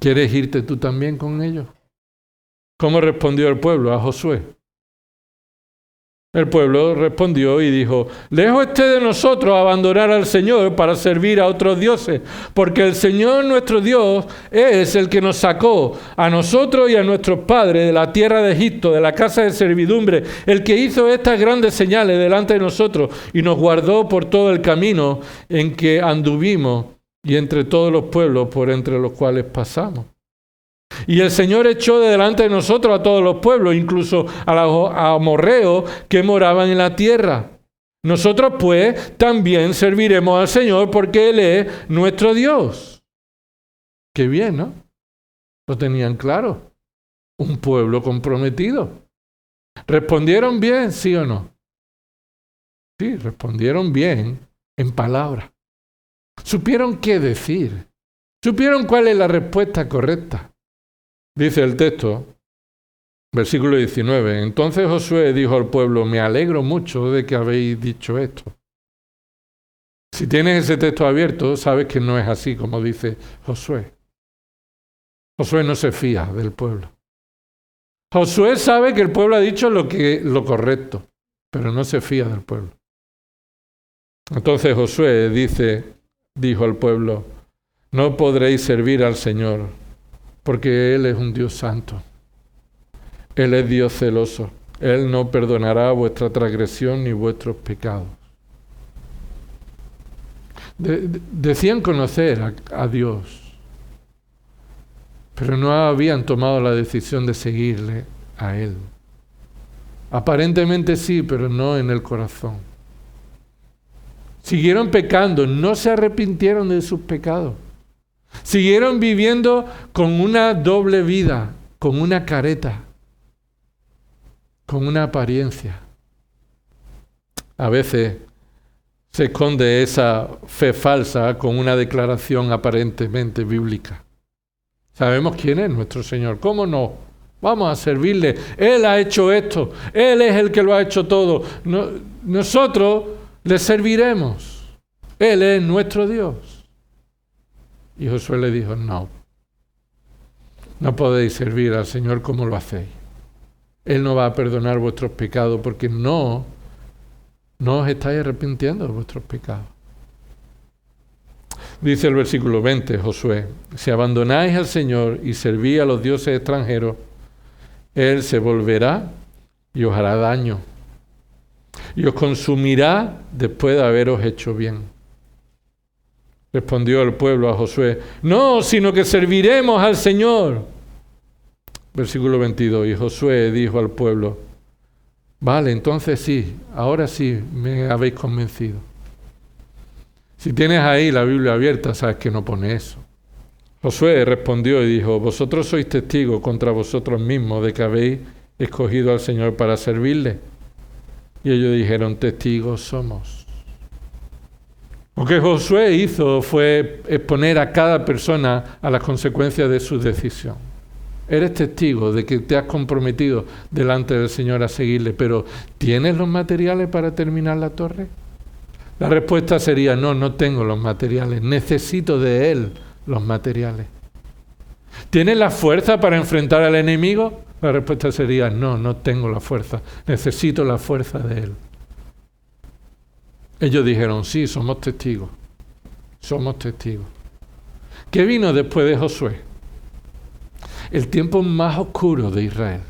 ¿Quieres irte tú también con ellos? ¿Cómo respondió el pueblo a Josué? El pueblo respondió y dijo, lejos esté de nosotros abandonar al Señor para servir a otros dioses, porque el Señor nuestro Dios es el que nos sacó a nosotros y a nuestros padres de la tierra de Egipto, de la casa de servidumbre, el que hizo estas grandes señales delante de nosotros y nos guardó por todo el camino en que anduvimos y entre todos los pueblos por entre los cuales pasamos. Y el Señor echó de delante de nosotros a todos los pueblos, incluso a los amorreos que moraban en la tierra. Nosotros pues también serviremos al Señor porque Él es nuestro Dios. Qué bien, ¿no? Lo tenían claro. Un pueblo comprometido. ¿Respondieron bien, sí o no? Sí, respondieron bien en palabras. Supieron qué decir. Supieron cuál es la respuesta correcta. Dice el texto, versículo 19, entonces Josué dijo al pueblo, me alegro mucho de que habéis dicho esto. Si tienes ese texto abierto, sabes que no es así como dice Josué. Josué no se fía del pueblo. Josué sabe que el pueblo ha dicho lo correcto, pero no se fía del pueblo. Entonces Josué dijo al pueblo, no podréis servir al Señor, porque Él es un Dios santo. Él es Dios celoso. Él no perdonará vuestra transgresión ni vuestros pecados. Decían conocer a Dios, pero no habían tomado la decisión de seguirle a Él. Aparentemente sí, pero no en el corazón. Siguieron pecando, no se arrepintieron de sus pecados. Siguieron viviendo con una doble vida, con una careta, con una apariencia. A veces se esconde esa fe falsa con una declaración aparentemente bíblica. Sabemos quién es nuestro Señor, ¿cómo no? Vamos a servirle. Él ha hecho esto, Él es el que lo ha hecho todo. Nosotros le serviremos. Él es nuestro Dios. Y Josué le dijo, no podéis servir al Señor como lo hacéis. Él no va a perdonar vuestros pecados porque no os estáis arrepintiendo de vuestros pecados. Dice el versículo 20, Josué: si abandonáis al Señor y servís a los dioses extranjeros, Él se volverá y os hará daño, y os consumirá después de haberos hecho bien. Respondió el pueblo a Josué: no, sino que serviremos al Señor. Versículo 22, y Josué dijo al pueblo: vale, entonces sí, ahora sí me habéis convencido. Si tienes ahí la Biblia abierta, sabes que no pone eso. Josué respondió y dijo: vosotros sois testigos contra vosotros mismos de que habéis escogido al Señor para servirle. Y ellos dijeron: testigos somos. Lo que Josué hizo fue exponer a cada persona a las consecuencias de su decisión. Eres testigo de que te has comprometido delante del Señor a seguirle, pero ¿tienes los materiales para terminar la torre? La respuesta sería: no tengo los materiales, necesito de Él los materiales. ¿Tienes la fuerza para enfrentar al enemigo? La respuesta sería: no tengo la fuerza, necesito la fuerza de Él. Ellos dijeron: sí, somos testigos. ¿Qué vino después de Josué? El tiempo más oscuro de Israel.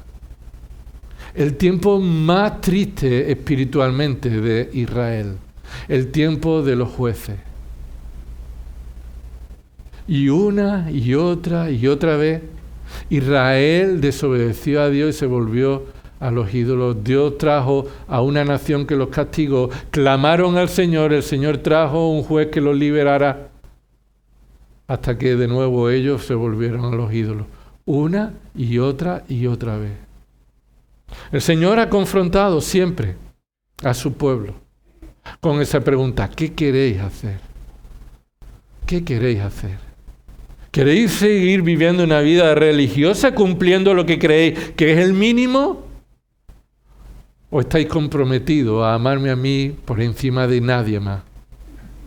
El tiempo más triste espiritualmente de Israel. El tiempo de los jueces. Y una y otra vez, Israel desobedeció a Dios y se volvió a los ídolos. Dios trajo a una nación que los castigó. Clamaron al Señor, el Señor trajo un juez que los liberara, hasta que de nuevo ellos se volvieron a los ídolos. Una y otra vez. El Señor ha confrontado siempre a su pueblo con esa pregunta: ¿qué queréis hacer? ¿Qué queréis hacer? ¿Queréis seguir viviendo una vida religiosa cumpliendo lo que creéis que es el mínimo? ¿O estáis comprometidos a amarme a mí por encima de nadie más?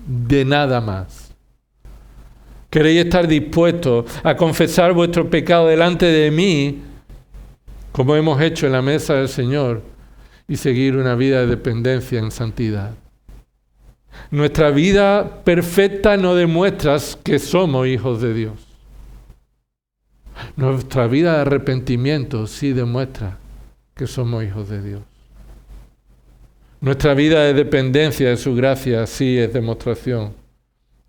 De nada más. ¿Queréis estar dispuestos a confesar vuestro pecado delante de mí, como hemos hecho en la mesa del Señor, y seguir una vida de dependencia en santidad? Nuestra vida perfecta no demuestra que somos hijos de Dios. Nuestra vida de arrepentimiento sí demuestra que somos hijos de Dios. Nuestra vida de dependencia de su gracia sí es demostración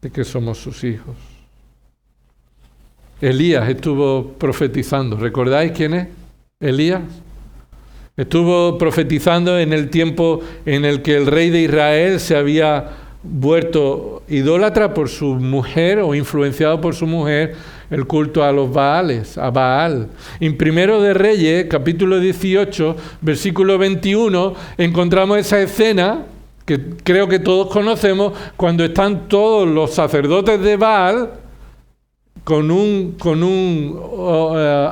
de que somos sus hijos. Elías estuvo profetizando. ¿Recordáis quién es Elías? Estuvo profetizando en el tiempo en el que el rey de Israel se había vuelto idólatra por su mujer, o influenciado por su mujer, el culto a los Baales, a Baal. En Primero de Reyes, capítulo 18, versículo 21, encontramos esa escena que creo que todos conocemos, cuando están todos los sacerdotes de Baal con un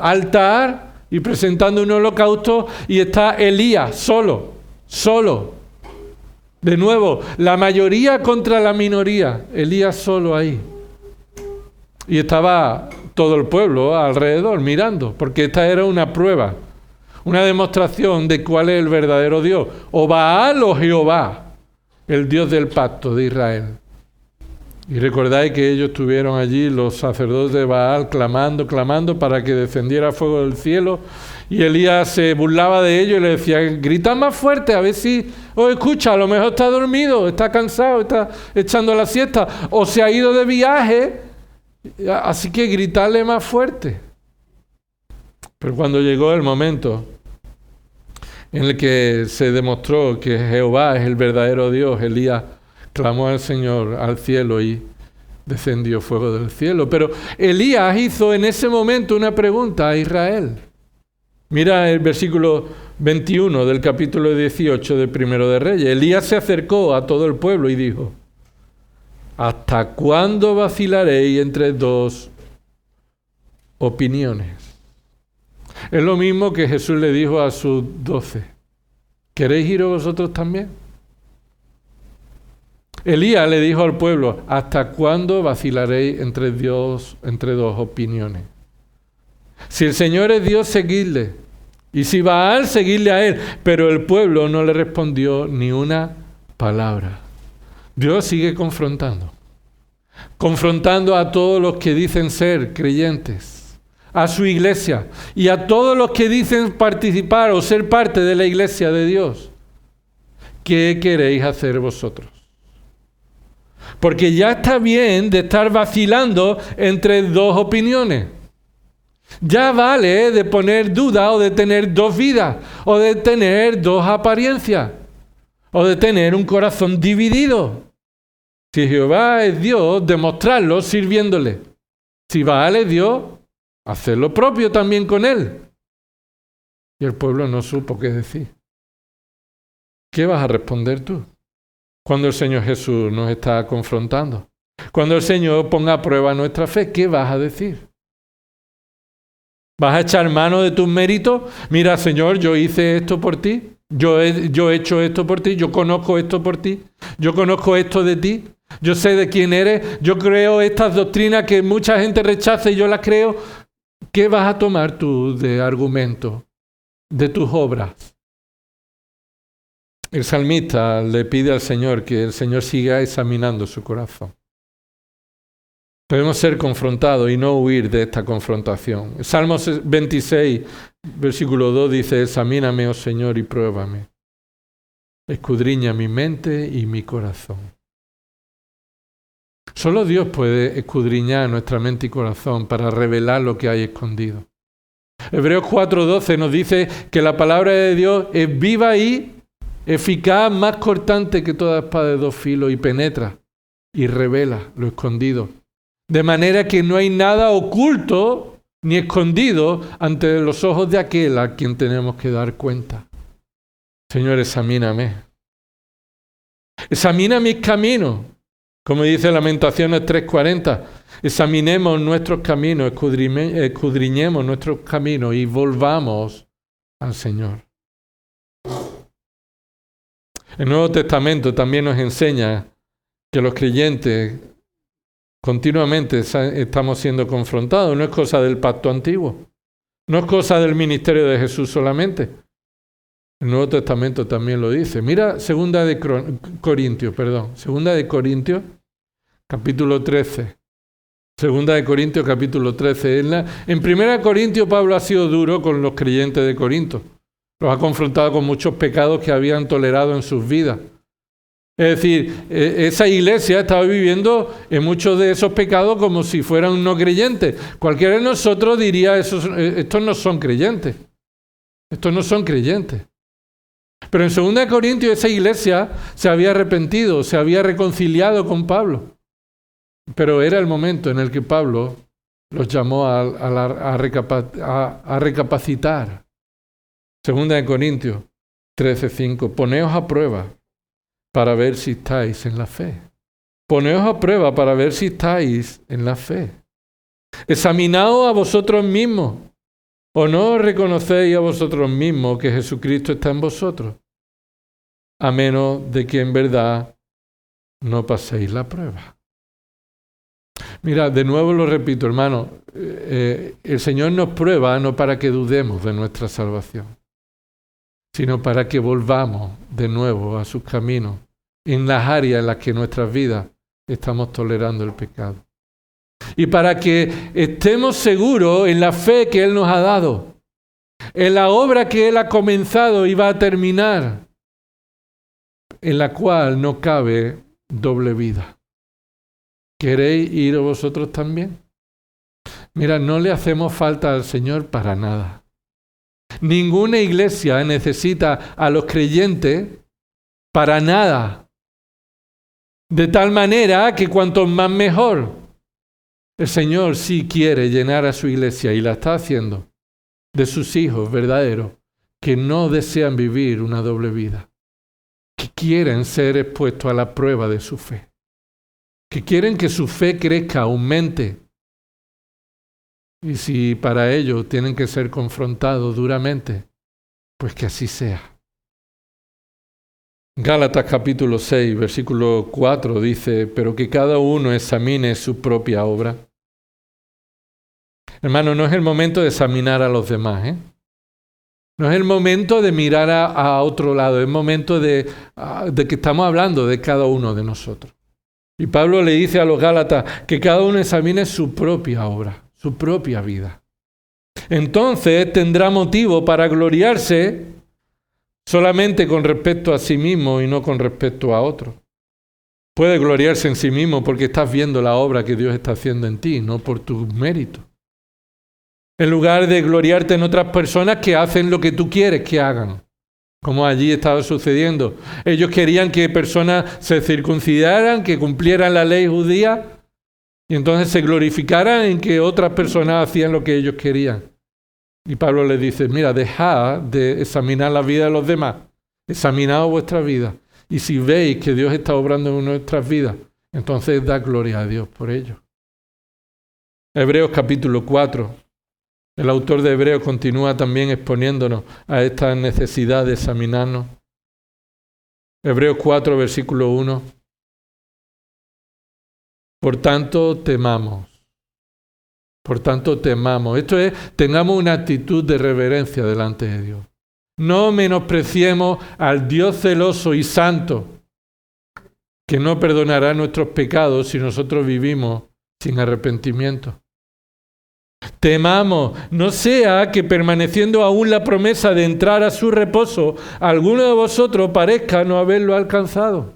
altar y presentando un holocausto, y está Elías solo. De nuevo, la mayoría contra la minoría, Elías solo ahí. Y estaba todo el pueblo alrededor mirando, porque esta era una prueba, una demostración de cuál es el verdadero Dios, o Baal o Jehová, el Dios del pacto de Israel. Y recordáis que ellos estuvieron allí, los sacerdotes de Baal, clamando para que descendiera fuego del cielo. Y Elías se burlaba de ellos y le decía: grita más fuerte, a ver si os escucha. A lo mejor está dormido, está cansado, está echando la siesta, o se ha ido de viaje, así que gritarle más fuerte. Pero cuando llegó el momento en el que se demostró que Jehová es el verdadero Dios, Elías clamó al Señor, al cielo, y descendió fuego del cielo. Pero Elías hizo en ese momento una pregunta a Israel. Mira el versículo 21 del capítulo 18 de Primero de Reyes. Elías se acercó a todo el pueblo y dijo: ¿hasta cuándo vacilaréis entre dos opiniones? Es lo mismo que Jesús le dijo a sus 12. ¿Queréis iros vosotros también? Elías le dijo al pueblo: ¿hasta cuándo vacilaréis entre dos opiniones? Si el Señor es Dios, seguidle. Y si Baal, seguidle a él. Pero el pueblo no le respondió ni una palabra. Dios sigue confrontando. confrontando a todos los que dicen ser creyentes, a su iglesia y a todos los que dicen participar o ser parte de la iglesia de Dios. ¿Qué queréis hacer vosotros? Porque ya está bien de estar vacilando entre dos opiniones. Ya vale de poner duda o de tener dos vidas, o de tener dos apariencias, o de tener un corazón dividido. Si Jehová es Dios, demostrarlo sirviéndole. Si Baal es Dios, hacer lo propio también con él. Y el pueblo no supo qué decir. ¿Qué vas a responder tú cuando el Señor Jesús nos está confrontando? Cuando el Señor ponga a prueba nuestra fe, ¿qué vas a decir? ¿Vas a echar mano de tus méritos? Mira, Señor, yo hice esto por ti. Yo he hecho esto por ti. Yo conozco esto por ti. Yo conozco esto de ti. Yo sé de quién eres. Yo creo estas doctrinas que mucha gente rechaza y yo las creo. ¿Qué vas a tomar tú de argumento de tus obras? El salmista le pide al Señor que el Señor siga examinando su corazón. Debemos ser confrontados y no huir de esta confrontación. El Salmo 26, versículo 2 dice: examíname, oh Señor, y pruébame. Escudriña mi mente y mi corazón. Solo Dios puede escudriñar nuestra mente y corazón para revelar lo que hay escondido. Hebreos 4:12 nos dice que la palabra de Dios es viva y eficaz, más cortante que toda espada de dos filos, y penetra y revela lo escondido. De manera que no hay nada oculto ni escondido ante los ojos de aquel a quien tenemos que dar cuenta. Señor, examíname. Examina mis caminos. Como dice Lamentaciones 3:40. Examinemos nuestros caminos, escudriñemos nuestros caminos y volvamos al Señor. El Nuevo Testamento también nos enseña que los creyentes continuamente estamos siendo confrontados. No es cosa del pacto antiguo. No es cosa del ministerio de Jesús solamente. El Nuevo Testamento también lo dice. Mira, Segunda de Corintios, capítulo 13. Segunda de Corintios, capítulo 13. En Primera Corintios, Pablo ha sido duro con los creyentes de Corinto. Los ha confrontado con muchos pecados que habían tolerado en sus vidas. Es decir, esa iglesia estaba viviendo en muchos de esos pecados como si fueran no creyentes. Cualquiera de nosotros diría, estos no son creyentes. Estos no son creyentes. Pero en 2 Corintios esa iglesia se había arrepentido, se había reconciliado con Pablo. Pero era el momento en el que Pablo los llamó a recapacitar. 2 Corintios 13:5. Poneos a prueba para ver si estáis en la fe. Poneos a prueba para ver si estáis en la fe. Examinaos a vosotros mismos. ¿O no reconocéis a vosotros mismos que Jesucristo está en vosotros? A menos de que en verdad no paséis la prueba. Mira, de nuevo lo repito, hermano. El Señor nos prueba no para que dudemos de nuestra salvación, sino para que volvamos de nuevo a sus caminos en las áreas en las que en nuestras vidas estamos tolerando el pecado. Y para que estemos seguros en la fe que Él nos ha dado, en la obra que Él ha comenzado y va a terminar, en la cual no cabe doble vida. ¿Queréis ir vosotros también? Mira, no le hacemos falta al Señor para nada. Ninguna iglesia necesita a los creyentes para nada. De tal manera que cuanto más mejor. El Señor sí quiere llenar a su iglesia y la está haciendo de sus hijos verdaderos que no desean vivir una doble vida, que quieren ser expuestos a la prueba de su fe, que quieren que su fe crezca, aumente. Y si para ello tienen que ser confrontados duramente, pues que así sea. Gálatas capítulo 6, versículo 4 dice: pero que cada uno examine su propia obra. Hermano, no es el momento de examinar a los demás, ¿eh? No es el momento de mirar a otro lado, es el momento de que estamos hablando de cada uno de nosotros. Y Pablo le dice a los Gálatas que cada uno examine su propia obra, su propia vida. Entonces tendrá motivo para gloriarse solamente con respecto a sí mismo y no con respecto a otros. Puede gloriarse en sí mismo porque estás viendo la obra que Dios está haciendo en ti, no por tus méritos. En lugar de gloriarte en otras personas que hacen lo que tú quieres que hagan, como allí estaba sucediendo. Ellos querían que personas se circuncidaran, que cumplieran la ley judía, y entonces se glorificaran en que otras personas hacían lo que ellos querían. Y Pablo les dice, mira, dejad de examinar la vida de los demás, examinad vuestra vida. Y si veis que Dios está obrando en nuestras vidas, entonces da gloria a Dios por ello. Hebreos capítulo 4. El autor de Hebreos continúa también exponiéndonos a esta necesidad de examinarnos. Hebreos 4, versículo 1. Por tanto, temamos. Por tanto, temamos. Esto es, tengamos una actitud de reverencia delante de Dios. No menospreciemos al Dios celoso y santo, que no perdonará nuestros pecados si nosotros vivimos sin arrepentimiento. Temamos, no sea que permaneciendo aún la promesa de entrar a su reposo, alguno de vosotros parezca no haberlo alcanzado.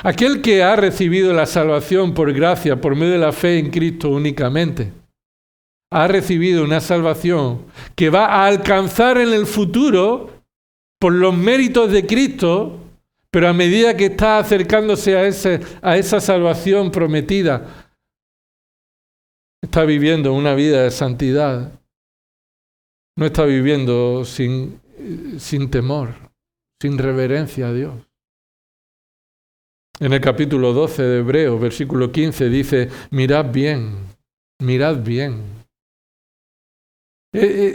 Aquel que ha recibido la salvación por gracia, por medio de la fe en Cristo únicamente, ha recibido una salvación que va a alcanzar en el futuro por los méritos de Cristo, pero a medida que está acercándose a esa salvación prometida, está viviendo una vida de santidad. No está viviendo sin temor, sin reverencia a Dios. En el capítulo 12 de Hebreos, versículo 15, dice, mirad bien, mirad bien.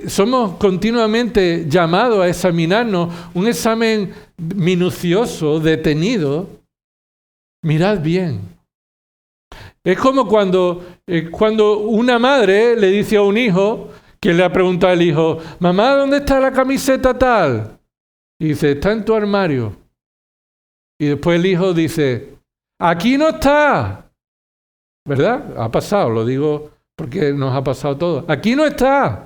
Somos continuamente llamados a examinarnos, un examen minucioso, detenido. Mirad bien. Es como cuando una madre le dice a un hijo, que le ha preguntado al hijo, mamá, ¿dónde está la camiseta tal? Y dice, está en tu armario. Y después el hijo dice, aquí no está. ¿Verdad? Ha pasado, lo digo porque nos ha pasado todo. Aquí no está.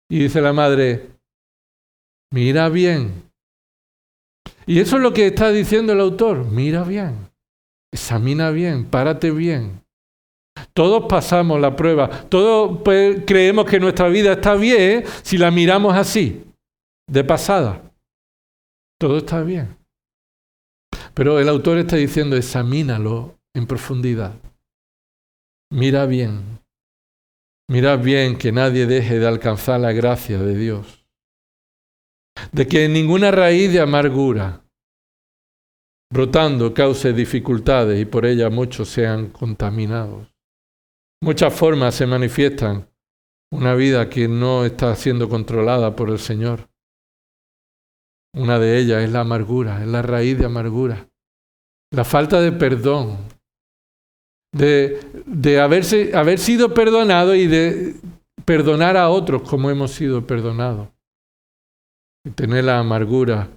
Y dice la madre, mira bien. Y eso es lo que está diciendo el autor, mira bien. Examina bien, párate bien. Todos pasamos la prueba. Todos creemos que nuestra vida está bien si la miramos así, de pasada. Todo está bien. Pero el autor está diciendo, examínalo en profundidad. Mira bien. Mira bien que nadie deje de alcanzar la gracia de Dios. De que ninguna raíz de amargura brotando cause dificultades y por ellas muchos sean contaminados. Muchas formas se manifiestan una vida que no está siendo controlada por el Señor. Una de ellas es la amargura, es la raíz de amargura. La falta de perdón, de haber sido perdonado y de perdonar a otros como hemos sido perdonados. Y tener la amargura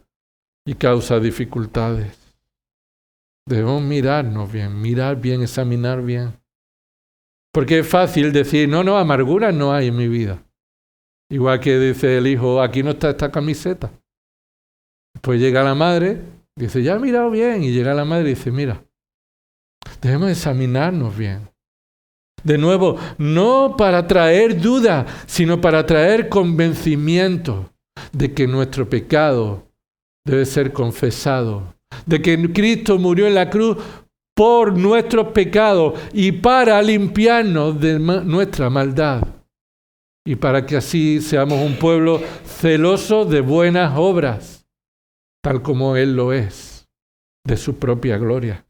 y causa dificultades. Debemos mirarnos bien, mirar bien, examinar bien. Porque es fácil decir, no, amargura no hay en mi vida. Igual que dice el hijo, aquí no está esta camiseta. Después llega la madre, dice, ya he mirado bien. Y llega la madre y dice, mira, debemos examinarnos bien. De nuevo, no para traer duda, sino para traer convencimiento de que nuestro pecado debe ser confesado. De que Cristo murió en la cruz por nuestros pecados y para limpiarnos de nuestra maldad. Y para que así seamos un pueblo celoso de buenas obras, tal como Él lo es, de su propia gloria.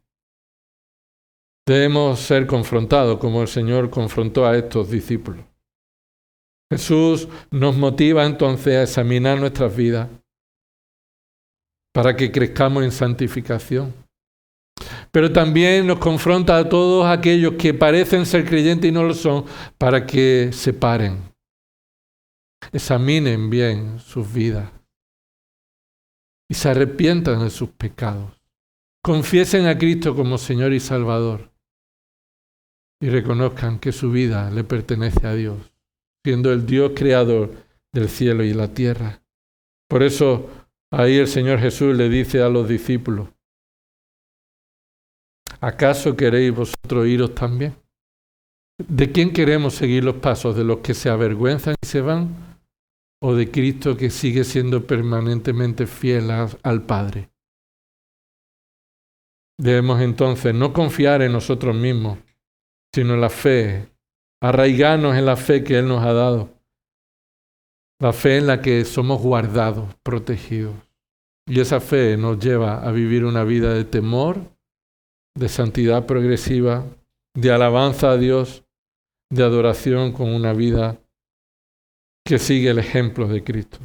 Debemos ser confrontados como el Señor confrontó a estos discípulos. Jesús nos motiva entonces a examinar nuestras vidas para que crezcamos en santificación. Pero también nos confronta a todos aquellos que parecen ser creyentes y no lo son, para que se paren, examinen bien sus vidas y se arrepientan de sus pecados. confiesen a Cristo como Señor y Salvador y reconozcan que su vida le pertenece a Dios, siendo el Dios creador del cielo y la tierra. Por eso ahí el Señor Jesús le dice a los discípulos: ¿acaso queréis vosotros iros también? ¿De quién queremos seguir los pasos? ¿De los que se avergüenzan y se van? ¿O de Cristo que sigue siendo permanentemente fiel al Padre? Debemos entonces no confiar en nosotros mismos, sino en la fe, arraigarnos en la fe que Él nos ha dado, la fe en la que somos guardados, protegidos. Y esa fe nos lleva a vivir una vida de temor, de santidad progresiva, de alabanza a Dios, de adoración, con una vida que sigue el ejemplo de Cristo.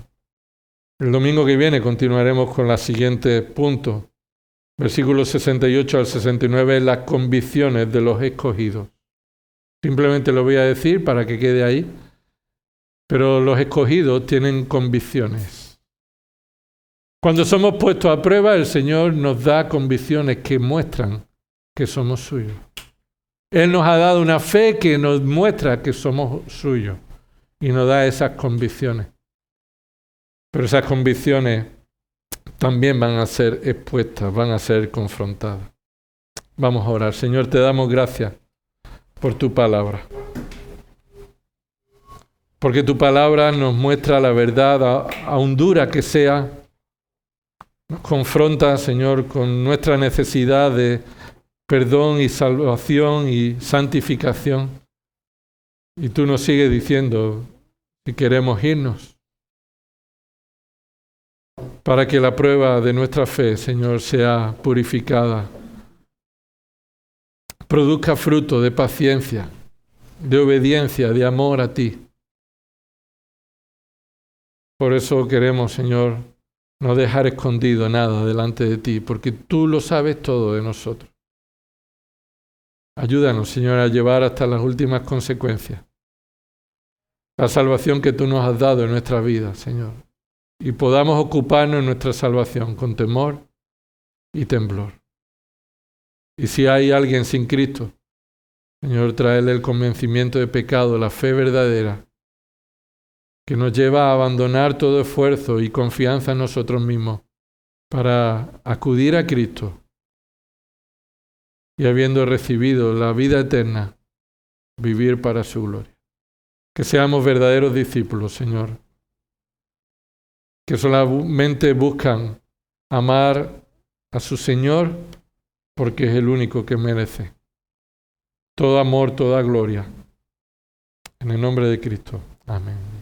El domingo que viene continuaremos con los siguientes puntos. Versículos 68 al 69, las convicciones de los escogidos. Simplemente lo voy a decir para que quede ahí. Pero los escogidos tienen convicciones. Cuando somos puestos a prueba, el Señor nos da convicciones que muestran que somos suyos. Él nos ha dado una fe que nos muestra que somos suyos y nos da esas convicciones. Pero esas convicciones también van a ser expuestas, van a ser confrontadas. Vamos a orar. Señor, te damos gracias por tu palabra. Porque tu palabra nos muestra la verdad, aun dura que sea. Nos confronta, Señor, con nuestra necesidad de perdón y salvación y santificación. Y tú nos sigues diciendo si queremos irnos, para que la prueba de nuestra fe, Señor, sea purificada, produzca fruto de paciencia, de obediencia, de amor a ti. Por eso queremos, Señor, no dejar escondido nada delante de ti, porque tú lo sabes todo de nosotros. Ayúdanos, Señor, a llevar hasta las últimas consecuencias la salvación que tú nos has dado en nuestra vida, Señor, y podamos ocuparnos en nuestra salvación con temor y temblor. Y si hay alguien sin Cristo, Señor, tráele el convencimiento de pecado, la fe verdadera, que nos lleva a abandonar todo esfuerzo y confianza en nosotros mismos para acudir a Cristo y, habiendo recibido la vida eterna, vivir para su gloria. Que seamos verdaderos discípulos, Señor, que solamente buscan amar a su Señor porque es el único que merece todo amor, toda gloria. En el nombre de Cristo. Amén.